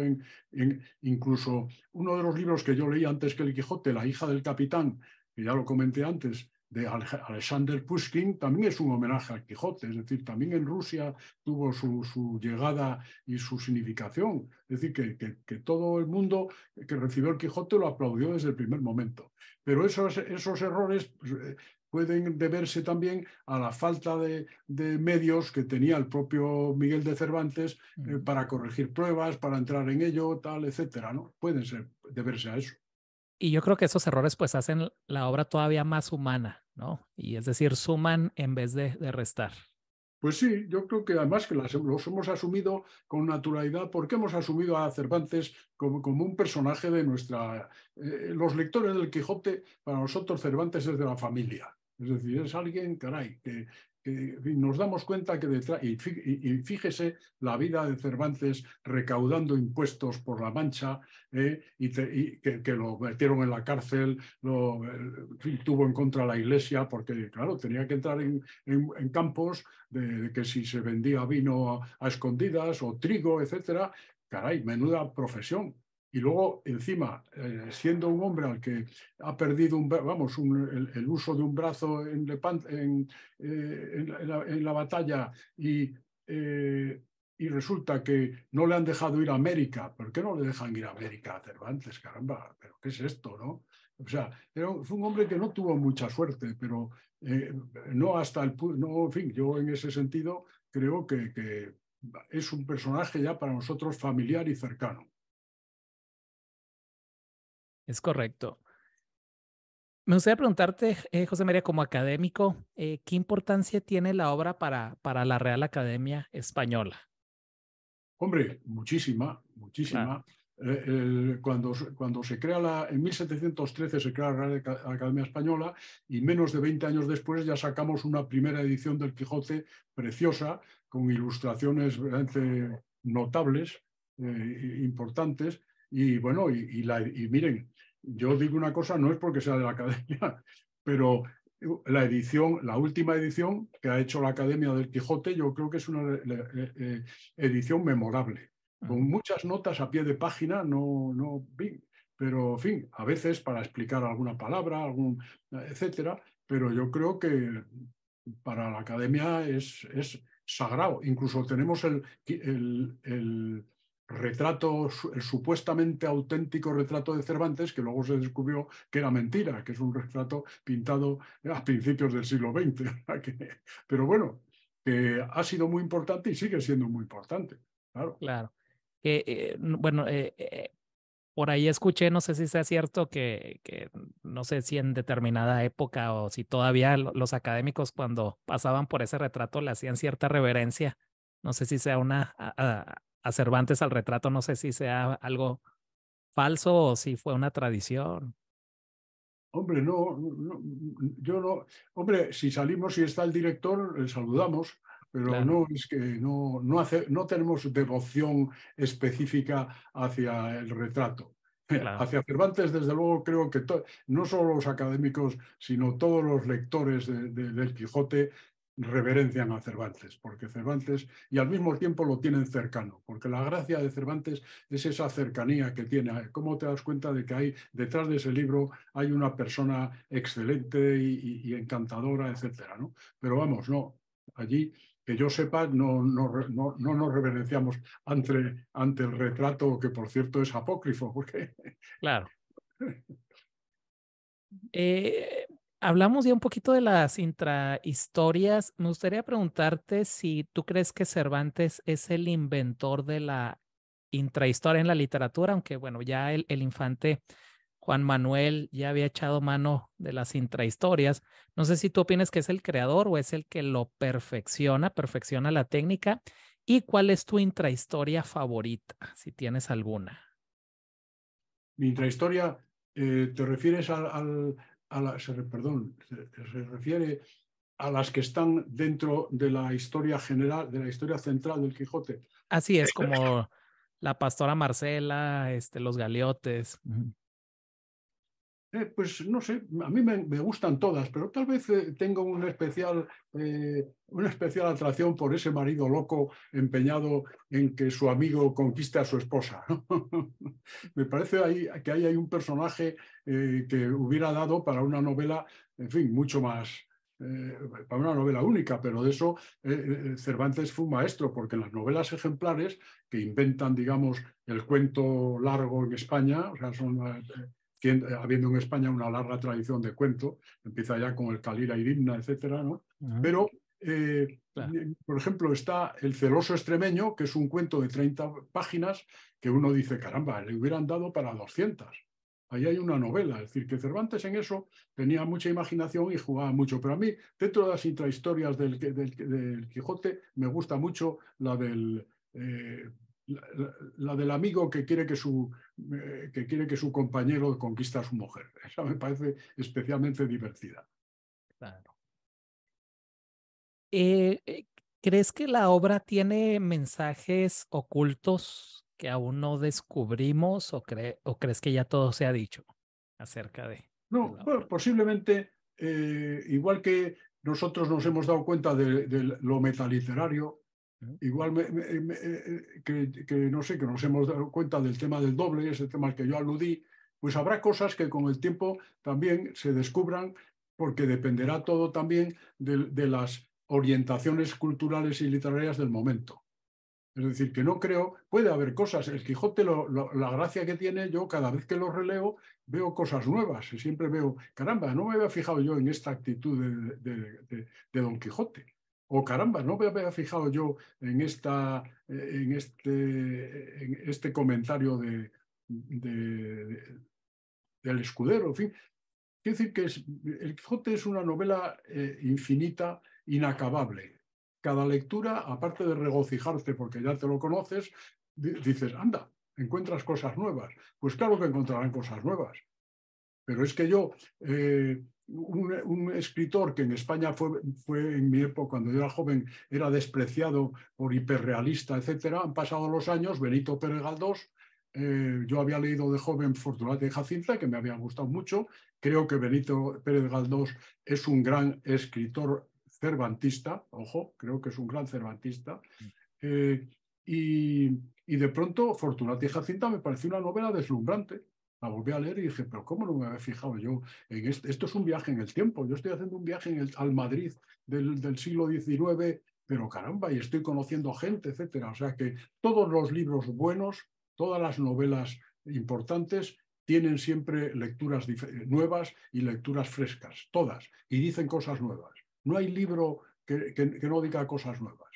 Speaker 2: incluso uno de los libros que yo leí antes que el Quijote, La hija del capitán, que ya lo comenté antes, de Alexander Pushkin, también es un homenaje al Quijote. Es decir, también en Rusia tuvo su llegada y su significación. Es decir, que todo el mundo que recibió el Quijote lo aplaudió desde el primer momento. Pero esos errores pues, pueden deberse también a la falta de medios que tenía el propio Miguel de Cervantes para corregir pruebas, para entrar en ello, tal, etcétera, ¿no? Pueden deberse a eso.
Speaker 1: Y yo creo que esos errores pues hacen la obra todavía más humana, ¿no? Y es decir, suman en vez de restar.
Speaker 2: Pues sí, yo creo que además que los hemos asumido con naturalidad porque hemos asumido a Cervantes como un personaje de nuestra. Los lectores del Quijote, para nosotros Cervantes es de la familia. Es decir, es alguien, caray, en fin, nos damos cuenta que detrás, y fíjese la vida de Cervantes recaudando impuestos por la Mancha, y que lo metieron en la cárcel, en fin, tuvo en contra la Iglesia, porque claro, tenía que entrar en campos de que si se vendía vino a escondidas o trigo, etcétera. Caray, menuda profesión. Y luego, encima, siendo un hombre al que ha perdido vamos, el uso de un brazo en la batalla y resulta que no le han dejado ir a América. ¿Por qué no le dejan ir a América a Cervantes? Caramba, ¿pero qué es esto, no? O sea, fue un hombre que no tuvo mucha suerte, pero no hasta el punto, no, en fin, yo en ese sentido creo que es un personaje ya para nosotros familiar y cercano.
Speaker 1: Es correcto. Me gustaría preguntarte, José María, como académico, ¿qué importancia tiene la obra para la Real Academia Española?
Speaker 2: Hombre, muchísima,
Speaker 1: Claro.
Speaker 2: muchísima. Cuando se crea en 1713 se crea la Real Academia Española y menos de 20 años después ya sacamos una primera edición del Quijote preciosa, con ilustraciones realmente notables, importantes. Y bueno, y miren, yo digo una cosa, no es porque sea de la Academia, pero la última edición que ha hecho la Academia del Quijote, yo creo que es una edición memorable, con muchas notas a pie de página, pero en fin, a veces para explicar alguna palabra, etcétera, pero yo creo que para la Academia es sagrado. Incluso tenemos el retrato, el supuestamente auténtico retrato de Cervantes, que luego se descubrió que era mentira, que es un retrato pintado a principios del siglo XX. Pero bueno, que ha sido muy importante y sigue siendo muy importante, claro.
Speaker 1: Claro. Bueno, por ahí escuché, no sé si sea cierto, que no sé si en determinada época o si todavía los académicos cuando pasaban por ese retrato le hacían cierta reverencia. No sé si sea a Cervantes al retrato, no sé si sea algo falso o si fue una tradición.
Speaker 2: Hombre, yo no. Hombre, si salimos y está el director, le saludamos, pero
Speaker 1: Claro,
Speaker 2: no es que no tenemos devoción específica hacia el retrato.
Speaker 1: claro,
Speaker 2: Hacia Cervantes, desde luego, creo que no solo los académicos, sino todos los lectores del Quijote reverencian a Cervantes, porque Cervantes, y al mismo tiempo lo tienen cercano, porque la gracia de Cervantes es esa cercanía que tiene. ¿Cómo te das cuenta de que hay detrás de ese libro hay una persona excelente y encantadora, etcétera, ¿no? Pero vamos, no, allí, que yo sepa, no nos reverenciamos ante el retrato, que por cierto es apócrifo, porque
Speaker 1: claro. Eh, Hablamos ya un poquito de las intrahistorias. Me gustaría preguntarte si tú crees que Cervantes es el inventor de la intrahistoria en la literatura, aunque bueno, ya el infante Juan Manuel ya había echado mano de las intrahistorias. No sé si tú opinas que es el creador o es el que lo perfecciona la técnica. ¿Y cuál es tu intrahistoria favorita, si tienes alguna?
Speaker 2: mi intrahistoria, te refieres perdón, se refiere a las que están dentro de la historia general, de la historia central del Quijote.
Speaker 1: Así es como la pastora Marcela, los galeotes. Ujú.
Speaker 2: Pues no sé, a mí me gustan todas, pero tal vez tengo una especial atracción por ese marido loco empeñado en que su amigo conquiste a su esposa. Me parece que ahí hay un personaje que hubiera dado para una novela, en fin, mucho más, para una novela única, pero de eso Cervantes fue un maestro, porque en las novelas ejemplares que inventan, digamos, el cuento largo en España, o sea, habiendo en España una larga tradición de cuento, empieza ya con el Calira y Dimna, etcétera, ¿no?
Speaker 1: Ujú.
Speaker 2: Pero,
Speaker 1: Claro,
Speaker 2: por ejemplo, está El celoso extremeño, que es un cuento de 30 páginas que uno dice, caramba, le hubieran dado para 200. Ahí hay una novela, es decir, que Cervantes en eso tenía mucha imaginación y jugaba mucho. Pero a mí, dentro de las intrahistorias del Quijote, me gusta mucho la del amigo que quiere que su compañero conquista a su mujer. Esa me parece especialmente divertida.
Speaker 1: claro. ¿Crees que la obra tiene mensajes ocultos que aún no descubrimos o crees que ya todo se ha dicho acerca de
Speaker 2: No,
Speaker 1: la
Speaker 2: bueno,
Speaker 1: obra?
Speaker 2: posiblemente, igual que nosotros nos hemos dado cuenta de lo metaliterario,
Speaker 1: Ujú.
Speaker 2: igual que no sé, que nos hemos dado cuenta del tema del doble, ese tema al que yo aludí, pues habrá cosas que con el tiempo también se descubran, porque dependerá todo también de las orientaciones culturales y literarias del momento. Es decir, que no creo, puede haber cosas. El Quijote, la gracia que tiene, yo cada vez que lo releo veo cosas nuevas y siempre veo, caramba, no me había fijado yo en esta actitud de Don Quijote. O caramba, no me había fijado yo en este comentario del escudero. En fin, quiero decir que el Quijote es una novela infinita, inacabable. Cada lectura, aparte de regocijarte porque ya te lo conoces, dices, anda, encuentras cosas nuevas. Pues claro que encontrarán cosas nuevas. Pero es que yo, un escritor que en España fue en mi época, cuando yo era joven, era despreciado por hiperrealista, etcétera, han pasado los años, Benito Pérez Galdós, yo había leído de joven Fortunata y Jacinta, que me había gustado mucho. Creo que Benito Pérez Galdós es un gran escritor cervantista, ojo, creo que es un gran cervantista. Eh, y de pronto Fortunata y Jacinta me pareció una novela deslumbrante. La volví a leer y dije, pero ¿cómo no me había fijado yo en esto? Esto es un viaje en el tiempo. Yo estoy haciendo un viaje al Madrid del siglo XIX, pero caramba, y estoy conociendo gente, etcétera. O sea que todos los libros buenos, todas las novelas importantes, tienen siempre lecturas nuevas y lecturas frescas, todas, y dicen cosas nuevas. No hay libro que no diga cosas nuevas.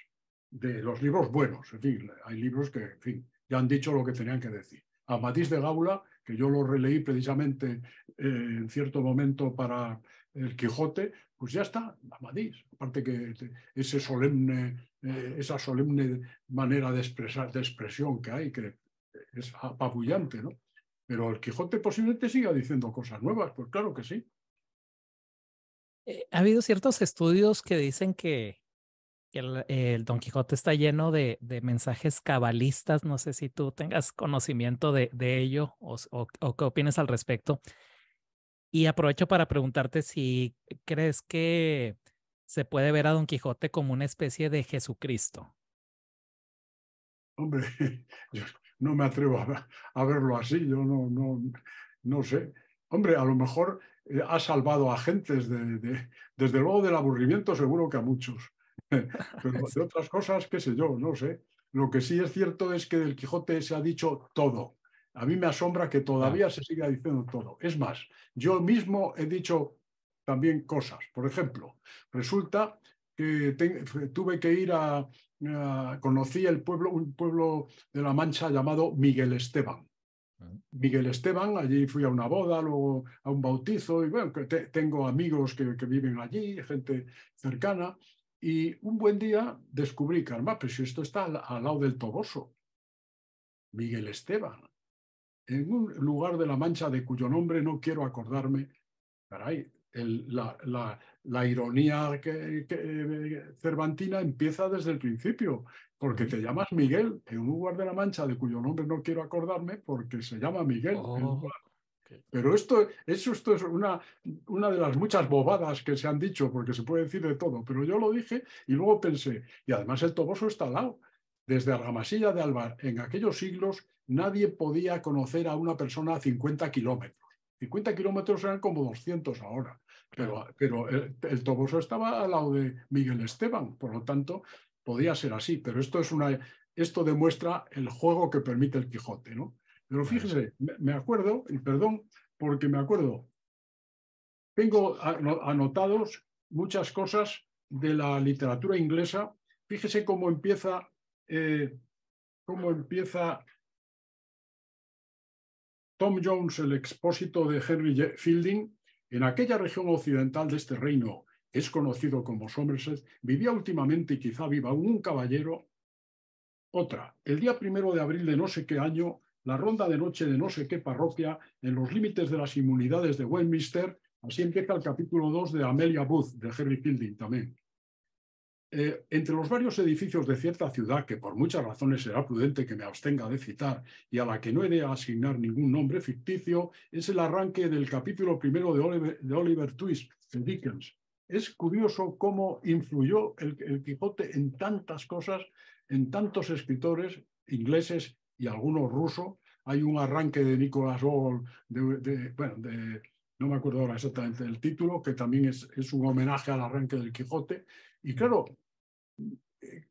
Speaker 2: De los libros buenos, en fin, hay libros que, en fin, ya han dicho lo que tenían que decir. Amadís de Gaula, que yo lo releí precisamente en cierto momento para el Quijote, pues ya está, Amadís. Aparte que esa solemne manera de expresión que hay, que es apabullante, ¿no? Pero el Quijote posiblemente siga diciendo cosas nuevas, pues claro que sí.
Speaker 1: Ha habido ciertos estudios que dicen que el Don Quijote está lleno de mensajes cabalistas. No sé si tú tengas conocimiento de ello o qué opinas al respecto. Y aprovecho para preguntarte si crees que se puede ver a Don Quijote como una especie de Jesucristo.
Speaker 2: Hombre, yo no me atrevo a verlo así, yo no sé. Hombre, a lo mejor ha salvado a gentes desde luego del aburrimiento, seguro que a muchos. Pero de otras cosas, qué sé yo, no sé. Lo que sí es cierto es que del Quijote se ha dicho todo. A mí me asombra que
Speaker 1: Claro.
Speaker 2: todavía se siga diciendo todo. Es más, yo mismo he dicho también cosas. Por ejemplo, resulta que tuve que ir conocí un pueblo de La Mancha llamado Miguel Esteban.
Speaker 1: Mm.
Speaker 2: Miguel Esteban, allí fui a una boda, luego a un bautizo, y bueno, tengo amigos que viven allí, gente cercana, y un buen día descubrí, caramba, pues esto está al lado del Toboso, Miguel Esteban, en un lugar de La Mancha de cuyo nombre no quiero acordarme. Caray, la ironía cervantina empieza desde el principio, porque
Speaker 1: Ujú.
Speaker 2: te llamas Miguel en un lugar de La Mancha de cuyo nombre no quiero acordarme porque se llama Miguel el
Speaker 1: Oh,
Speaker 2: lugar.
Speaker 1: ok.
Speaker 2: Pero esto es una de las muchas bobadas que se han dicho, porque se puede decir de todo, pero yo lo dije y luego pensé, y además el Toboso está al lado. Desde Argamasilla de Alba, en aquellos siglos, nadie podía conocer a una persona a 50 kilómetros. 50 kilómetros eran como 200 ahora,
Speaker 1: Claro.
Speaker 2: pero el Toboso estaba al lado de Miguel Esteban, por lo tanto, podía ser así, pero esto demuestra el juego que permite el Quijote, ¿no? Pero
Speaker 1: Claro.
Speaker 2: fíjese, me acuerdo, y perdón, porque me acuerdo, tengo anotados muchas cosas de la literatura inglesa. Fíjese eh, cómo empieza Tom Jones, el expósito de Henry Fielding. En aquella región occidental de este reino, es conocido como Somerset, vivía últimamente y quizá viva un caballero. Otra, el día 1 de abril de no sé qué año, la ronda de noche de no sé qué parroquia, en los límites de las inmunidades de Westminster. Así empieza el capítulo 2 de Amelia Booth, de Henry Fielding también. entre los varios edificios de cierta ciudad, que por muchas razones será prudente que me abstenga de citar y a la que no he de asignar ningún nombre ficticio, es el arranque del capítulo primero de Oliver Twist, de Dickens. Es curioso cómo influyó el Quijote en tantas cosas, en tantos escritores ingleses y algunos rusos. Hay un arranque de Nicholas Hall, no me acuerdo ahora exactamente del título, que también es un homenaje al arranque del Quijote. Y claro,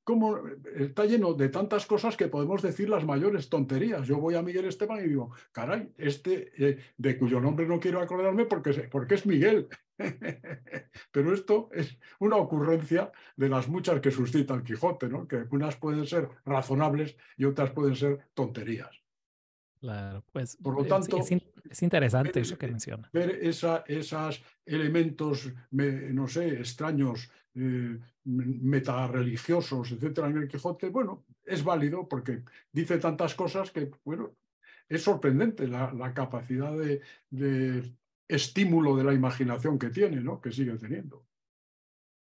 Speaker 2: como está lleno de tantas cosas que podemos decir las mayores tonterías. Yo voy a Miguel Esteban y digo, caray, de cuyo nombre no quiero acordarme porque es Miguel. Pero esto es una ocurrencia de las muchas que suscita el Quijote, ¿no? Que unas pueden ser razonables y otras pueden ser tonterías.
Speaker 1: Claro, pues
Speaker 2: Por lo tanto,
Speaker 1: es interesante eso que
Speaker 2: ver,
Speaker 1: menciona.
Speaker 2: ver esos elementos, no sé, extraños, metareligiosos, etcétera, en el Quijote, bueno, es válido porque dice tantas cosas que, bueno, es sorprendente la capacidad de estímulo de la imaginación que tiene, ¿no? Que sigue teniendo.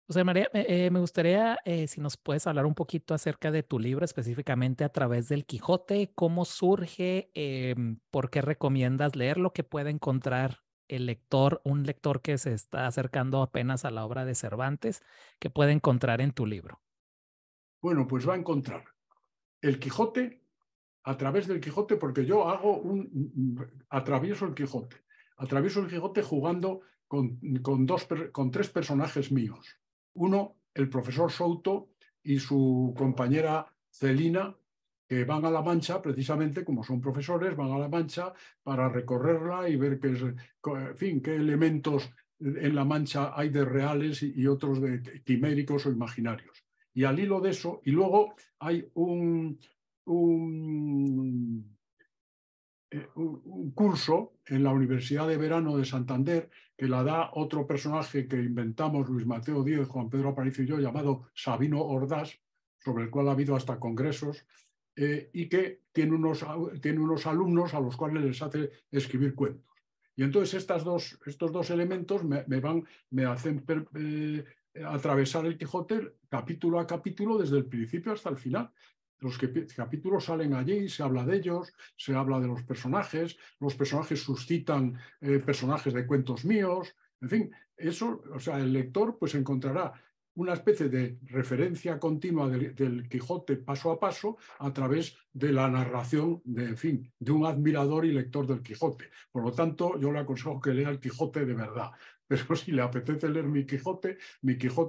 Speaker 1: José María, me gustaría si nos puedes hablar un poquito acerca de tu libro, específicamente a través del Quijote, cómo surge, por qué recomiendas leerlo, qué puede encontrar el lector, un lector que se está acercando apenas a la obra de Cervantes, que puede encontrar en tu libro.
Speaker 2: Bueno, pues va a encontrar el Quijote a través del Quijote, porque yo atravieso el Quijote jugando con tres personajes míos. Uno, el profesor Souto y su compañera Celina, que van a La Mancha, precisamente como son profesores, van a La Mancha para recorrerla y ver en fin, qué elementos en La Mancha hay de reales y otros de quiméricos o imaginarios. Y al hilo de eso, y luego hay un, un curso en la Universidad de Verano de Santander que la da otro personaje que inventamos Luis Mateo Díez, Juan Pedro Aparicio y yo, llamado Sabino Ordaz, sobre el cual ha habido hasta congresos, y que tiene unos alumnos a los cuales les hace escribir cuentos. Y entonces estos dos elementos me hacen atravesar el Quijote capítulo a capítulo desde el principio hasta el final. Los capítulos salen allí, se habla de ellos, se habla de los personajes suscitan personajes de cuentos míos, en fin, eso, o sea, el lector pues encontrará una especie de referencia continua del Quijote paso a paso a través de la narración en fin, de un admirador y lector del Quijote. Por lo tanto, yo le aconsejo que lea el Quijote de verdad. Pero si le apetece leer mi Quijote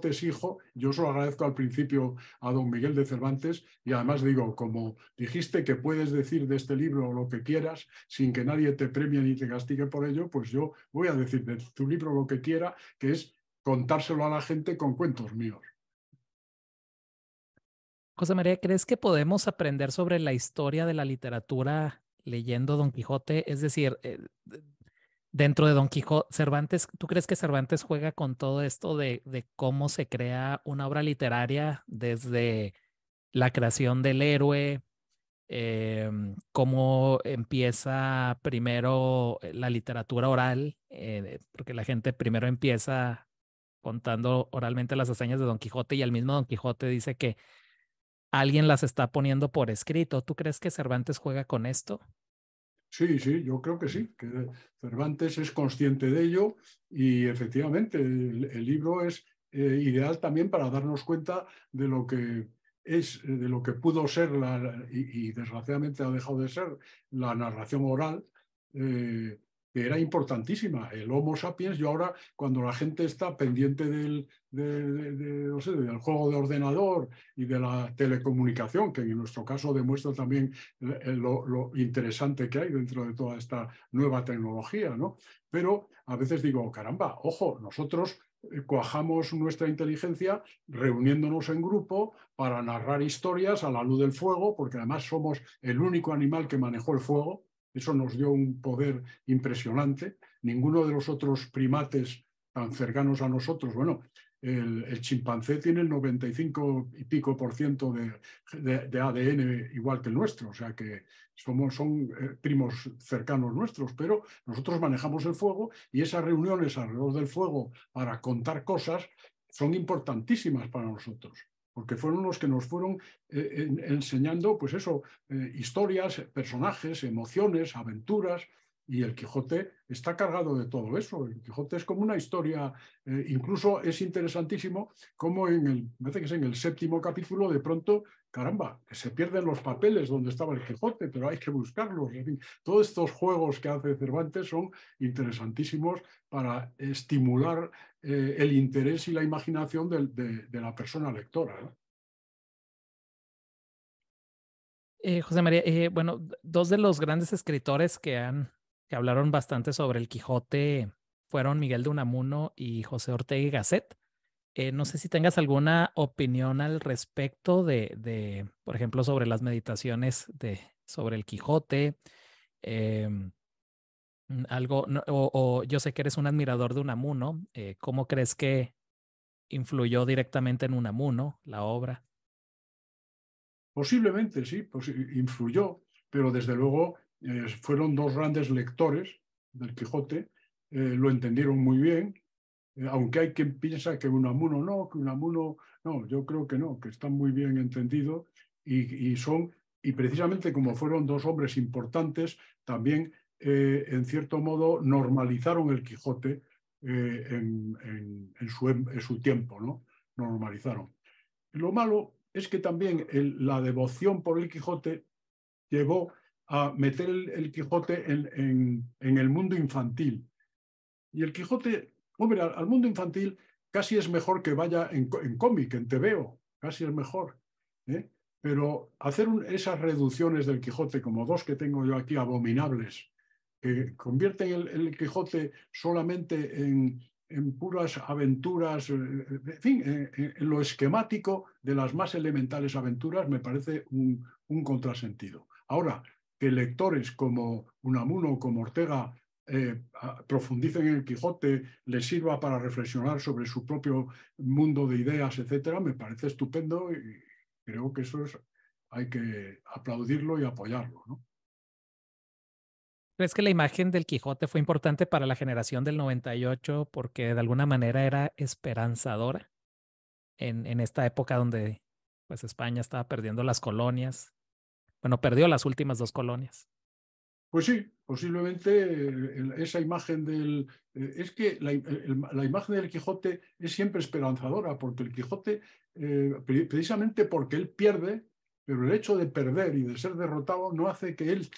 Speaker 2: es hijo. Yo se lo agradezco al principio a don Miguel de Cervantes y además digo, como dijiste que puedes decir de este libro lo que quieras sin que nadie te premie ni te castigue por ello, pues yo voy a decir de tu libro lo que quiera, que es contárselo a la gente con cuentos míos.
Speaker 1: José María, ¿crees que podemos aprender sobre la historia de la literatura leyendo Don Quijote? Es decir, dentro de Don Quijote, Cervantes, ¿tú crees que Cervantes juega con todo esto de cómo se crea una obra literaria desde la creación del héroe, cómo empieza primero la literatura oral, porque la gente primero empieza contando oralmente las hazañas de Don Quijote y el mismo Don Quijote dice que alguien las está poniendo por escrito? ¿Tú crees que Cervantes juega con esto?
Speaker 2: Sí, sí, yo creo que sí, que Cervantes es consciente de ello y efectivamente el libro es ideal también para darnos cuenta de lo que de lo que pudo ser y desgraciadamente ha dejado de ser la narración oral, que era importantísima. El Homo sapiens, yo ahora cuando la gente está pendiente no sé, del juego de ordenador y de la telecomunicación, que en nuestro caso demuestra también lo interesante que hay dentro de toda esta nueva tecnología, ¿no? Pero a veces digo, caramba, ojo, nosotros cuajamos nuestra inteligencia reuniéndonos en grupo para narrar historias a la luz del fuego, porque además somos el único animal que manejó el fuego. Eso nos dio un poder impresionante. Ninguno de los otros primates tan cercanos a nosotros, bueno, el chimpancé tiene el 95 y pico por ciento de ADN igual que el nuestro, o sea que son primos cercanos nuestros, pero nosotros manejamos el fuego y esas reuniones alrededor del fuego para contar cosas son importantísimas para nosotros. porque fueron los que nos fueron enseñando, pues eso, historias, personajes, emociones, aventuras, y el Quijote está cargado de todo eso. El Quijote es como una historia, incluso es interesantísimo como me parece que es en el 7.º capítulo, de pronto, caramba, que se pierden los papeles donde estaba el Quijote, pero hay que buscarlos. En fin, todos estos juegos que hace Cervantes son interesantísimos para estimular el interés y la imaginación de la persona lectora, ¿no?
Speaker 1: José María, bueno, dos de los grandes escritores que hablaron bastante sobre el Quijote fueron Miguel de Unamuno y José Ortega y Gasset. No sé si tengas alguna opinión al respecto por ejemplo, sobre las meditaciones sobre el Quijote. em, Algo, o yo sé que eres un admirador de Unamuno. ¿Cómo crees que influyó directamente en Unamuno la obra?
Speaker 2: Posiblemente sí, pues influyó, pero desde luego fueron dos grandes lectores del Quijote, lo entendieron muy bien, aunque hay quien piensa que Unamuno no, yo creo que no, que están muy bien entendidos y precisamente como fueron dos hombres importantes, también en cierto modo normalizaron el Quijote en su tiempo, ¿no? Normalizaron. Lo malo es que también la devoción por el Quijote llevó a meter el Quijote en el mundo infantil. Y el Quijote, hombre, al mundo infantil casi es mejor que vaya en cómic, en TVO, casi es mejor, ¿eh? Pero hacer esas reducciones del Quijote, como dos que tengo yo aquí, abominables, que convierten el Quijote solamente en puras aventuras, en fin, en lo esquemático de las más elementales aventuras, me parece un contrasentido. Ahora, que lectores como Unamuno, como Ortega, profundicen en el Quijote, les sirva para reflexionar sobre su propio mundo de ideas, etcétera, me parece estupendo y creo que hay que aplaudirlo y apoyarlo, ¿no?
Speaker 1: ¿Crees que la imagen del Quijote fue importante para la generación del 98 porque de alguna manera era esperanzadora en esta época donde pues España estaba perdiendo las colonias? Bueno, perdió las últimas dos colonias.
Speaker 2: Pues sí, posiblemente esa imagen es que la imagen del Quijote es siempre esperanzadora, porque el Quijote, precisamente porque él pierde, pero el hecho de perder y de ser derrotado no hace que él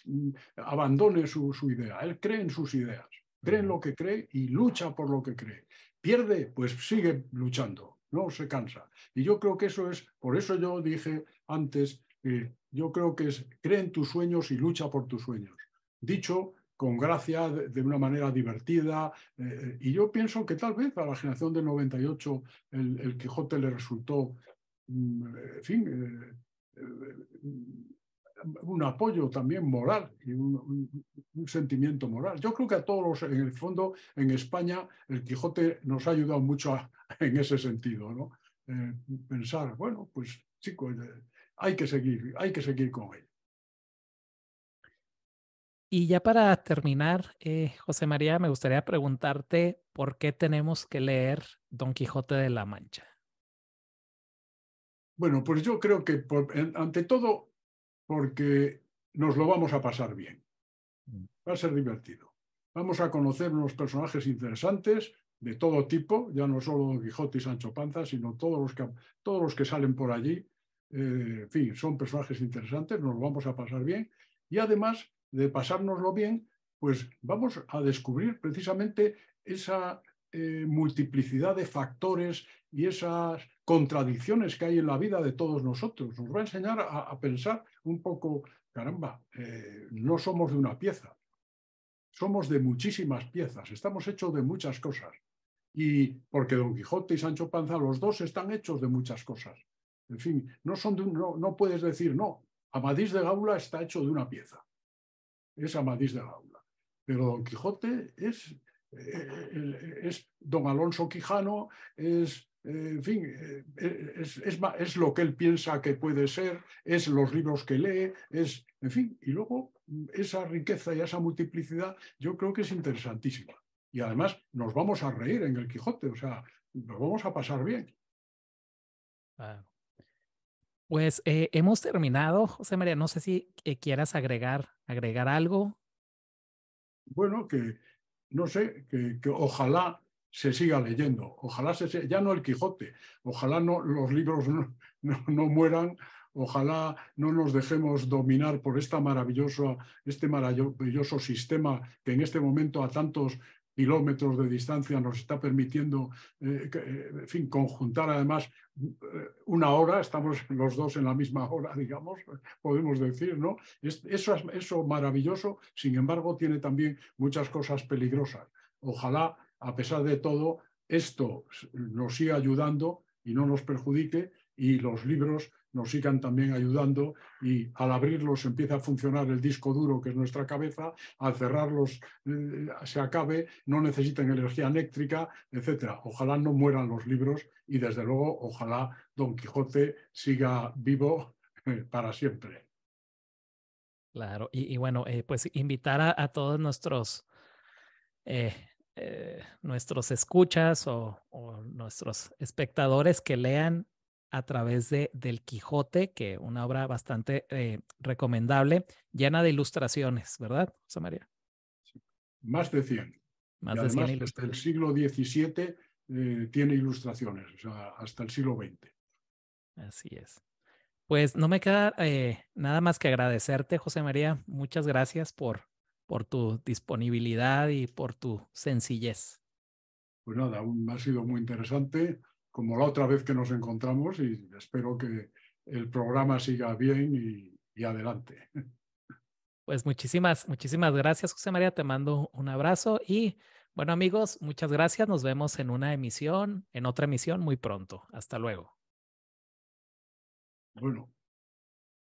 Speaker 2: abandone su idea. Él cree en sus ideas, cree en lo que cree y lucha por lo que cree. Pierde, pues sigue luchando, no se cansa. Y yo creo que por eso yo dije antes, yo creo que cree en tus sueños y lucha por tus sueños, dicho con gracia, de una manera divertida. Y yo pienso que tal vez a la generación del 98 el Quijote le resultó, en fin, un apoyo también moral y un sentimiento moral. Yo creo que a todos, en el fondo, en España, el Quijote nos ha ayudado mucho en ese sentido, ¿no? Pensar, bueno, pues chicos, hay que seguir con él.
Speaker 1: Y ya para terminar, José María, me gustaría preguntarte por qué tenemos que leer Don Quijote de la Mancha.
Speaker 2: Bueno, pues yo creo que ante todo porque nos lo vamos a pasar bien. Va a ser divertido. Vamos a conocer unos personajes interesantes de todo tipo, ya no solo Don Quijote y Sancho Panza, sino todos los que salen por allí. En fin, son personajes interesantes, nos lo vamos a pasar bien. Y además de pasárnoslo bien, pues vamos a descubrir precisamente esa multiplicidad de factores y esas contradicciones que hay en la vida de todos nosotros. Nos va a enseñar a pensar un poco, caramba, no somos de una pieza, somos de muchísimas piezas, estamos hechos de muchas cosas. Y porque Don Quijote y Sancho Panza, los dos están hechos de muchas cosas. En fin, no puedes decir, no, Amadís de Gaula está hecho de una pieza, es Amadís de Gaula. Pero Don Quijote es Don Alonso Quijano, en fin, es lo que él piensa que puede ser, es los libros que lee, en fin, y luego esa riqueza y esa multiplicidad yo creo que es interesantísima. Y además nos vamos a reír en el Quijote, o sea, nos vamos a pasar bien.
Speaker 1: Claro. Pues hemos terminado, José María. No sé si quieras agregar algo.
Speaker 2: Bueno, que no sé, que ojalá se siga leyendo, ojalá ya no el Quijote, ojalá no, los libros no mueran, ojalá no nos dejemos dominar por este maravilloso sistema que en este momento a tantos kilómetros de distancia nos está permitiendo, en fin, conjuntar además una hora, estamos los dos en la misma hora, digamos, podemos decir, ¿no? Eso maravilloso, sin embargo, tiene también muchas cosas peligrosas. Ojalá, a pesar de todo, esto nos siga ayudando y no nos perjudique, y los libros nos sigan también ayudando, y al abrirlos empieza a funcionar el disco duro que es nuestra cabeza, al cerrarlos se acabe, no necesitan energía eléctrica, etcétera. Ojalá no mueran los libros y desde luego ojalá Don Quijote siga vivo para siempre.
Speaker 1: Claro, y bueno, pues invitar a todos eh, nuestros escuchas o nuestros espectadores que lean a través del Quijote, que una obra bastante recomendable, llena de ilustraciones, ¿verdad, José María?
Speaker 2: Más de 100. Y
Speaker 1: Más de 100
Speaker 2: además desde el
Speaker 1: ilustraciones.
Speaker 2: siglo XVII tiene ilustraciones, o sea, hasta el siglo XX.
Speaker 1: Así es. Pues no me queda nada más que agradecerte, José María. Muchas gracias por tu disponibilidad y por tu sencillez.
Speaker 2: Pues nada, ha sido muy interesante, como la otra vez que nos encontramos, y espero que el programa siga bien y adelante.
Speaker 1: Pues muchísimas gracias, José María. Te mando un abrazo y bueno, amigos, muchas gracias. Nos vemos en otra emisión muy pronto. Hasta luego.
Speaker 2: Bueno.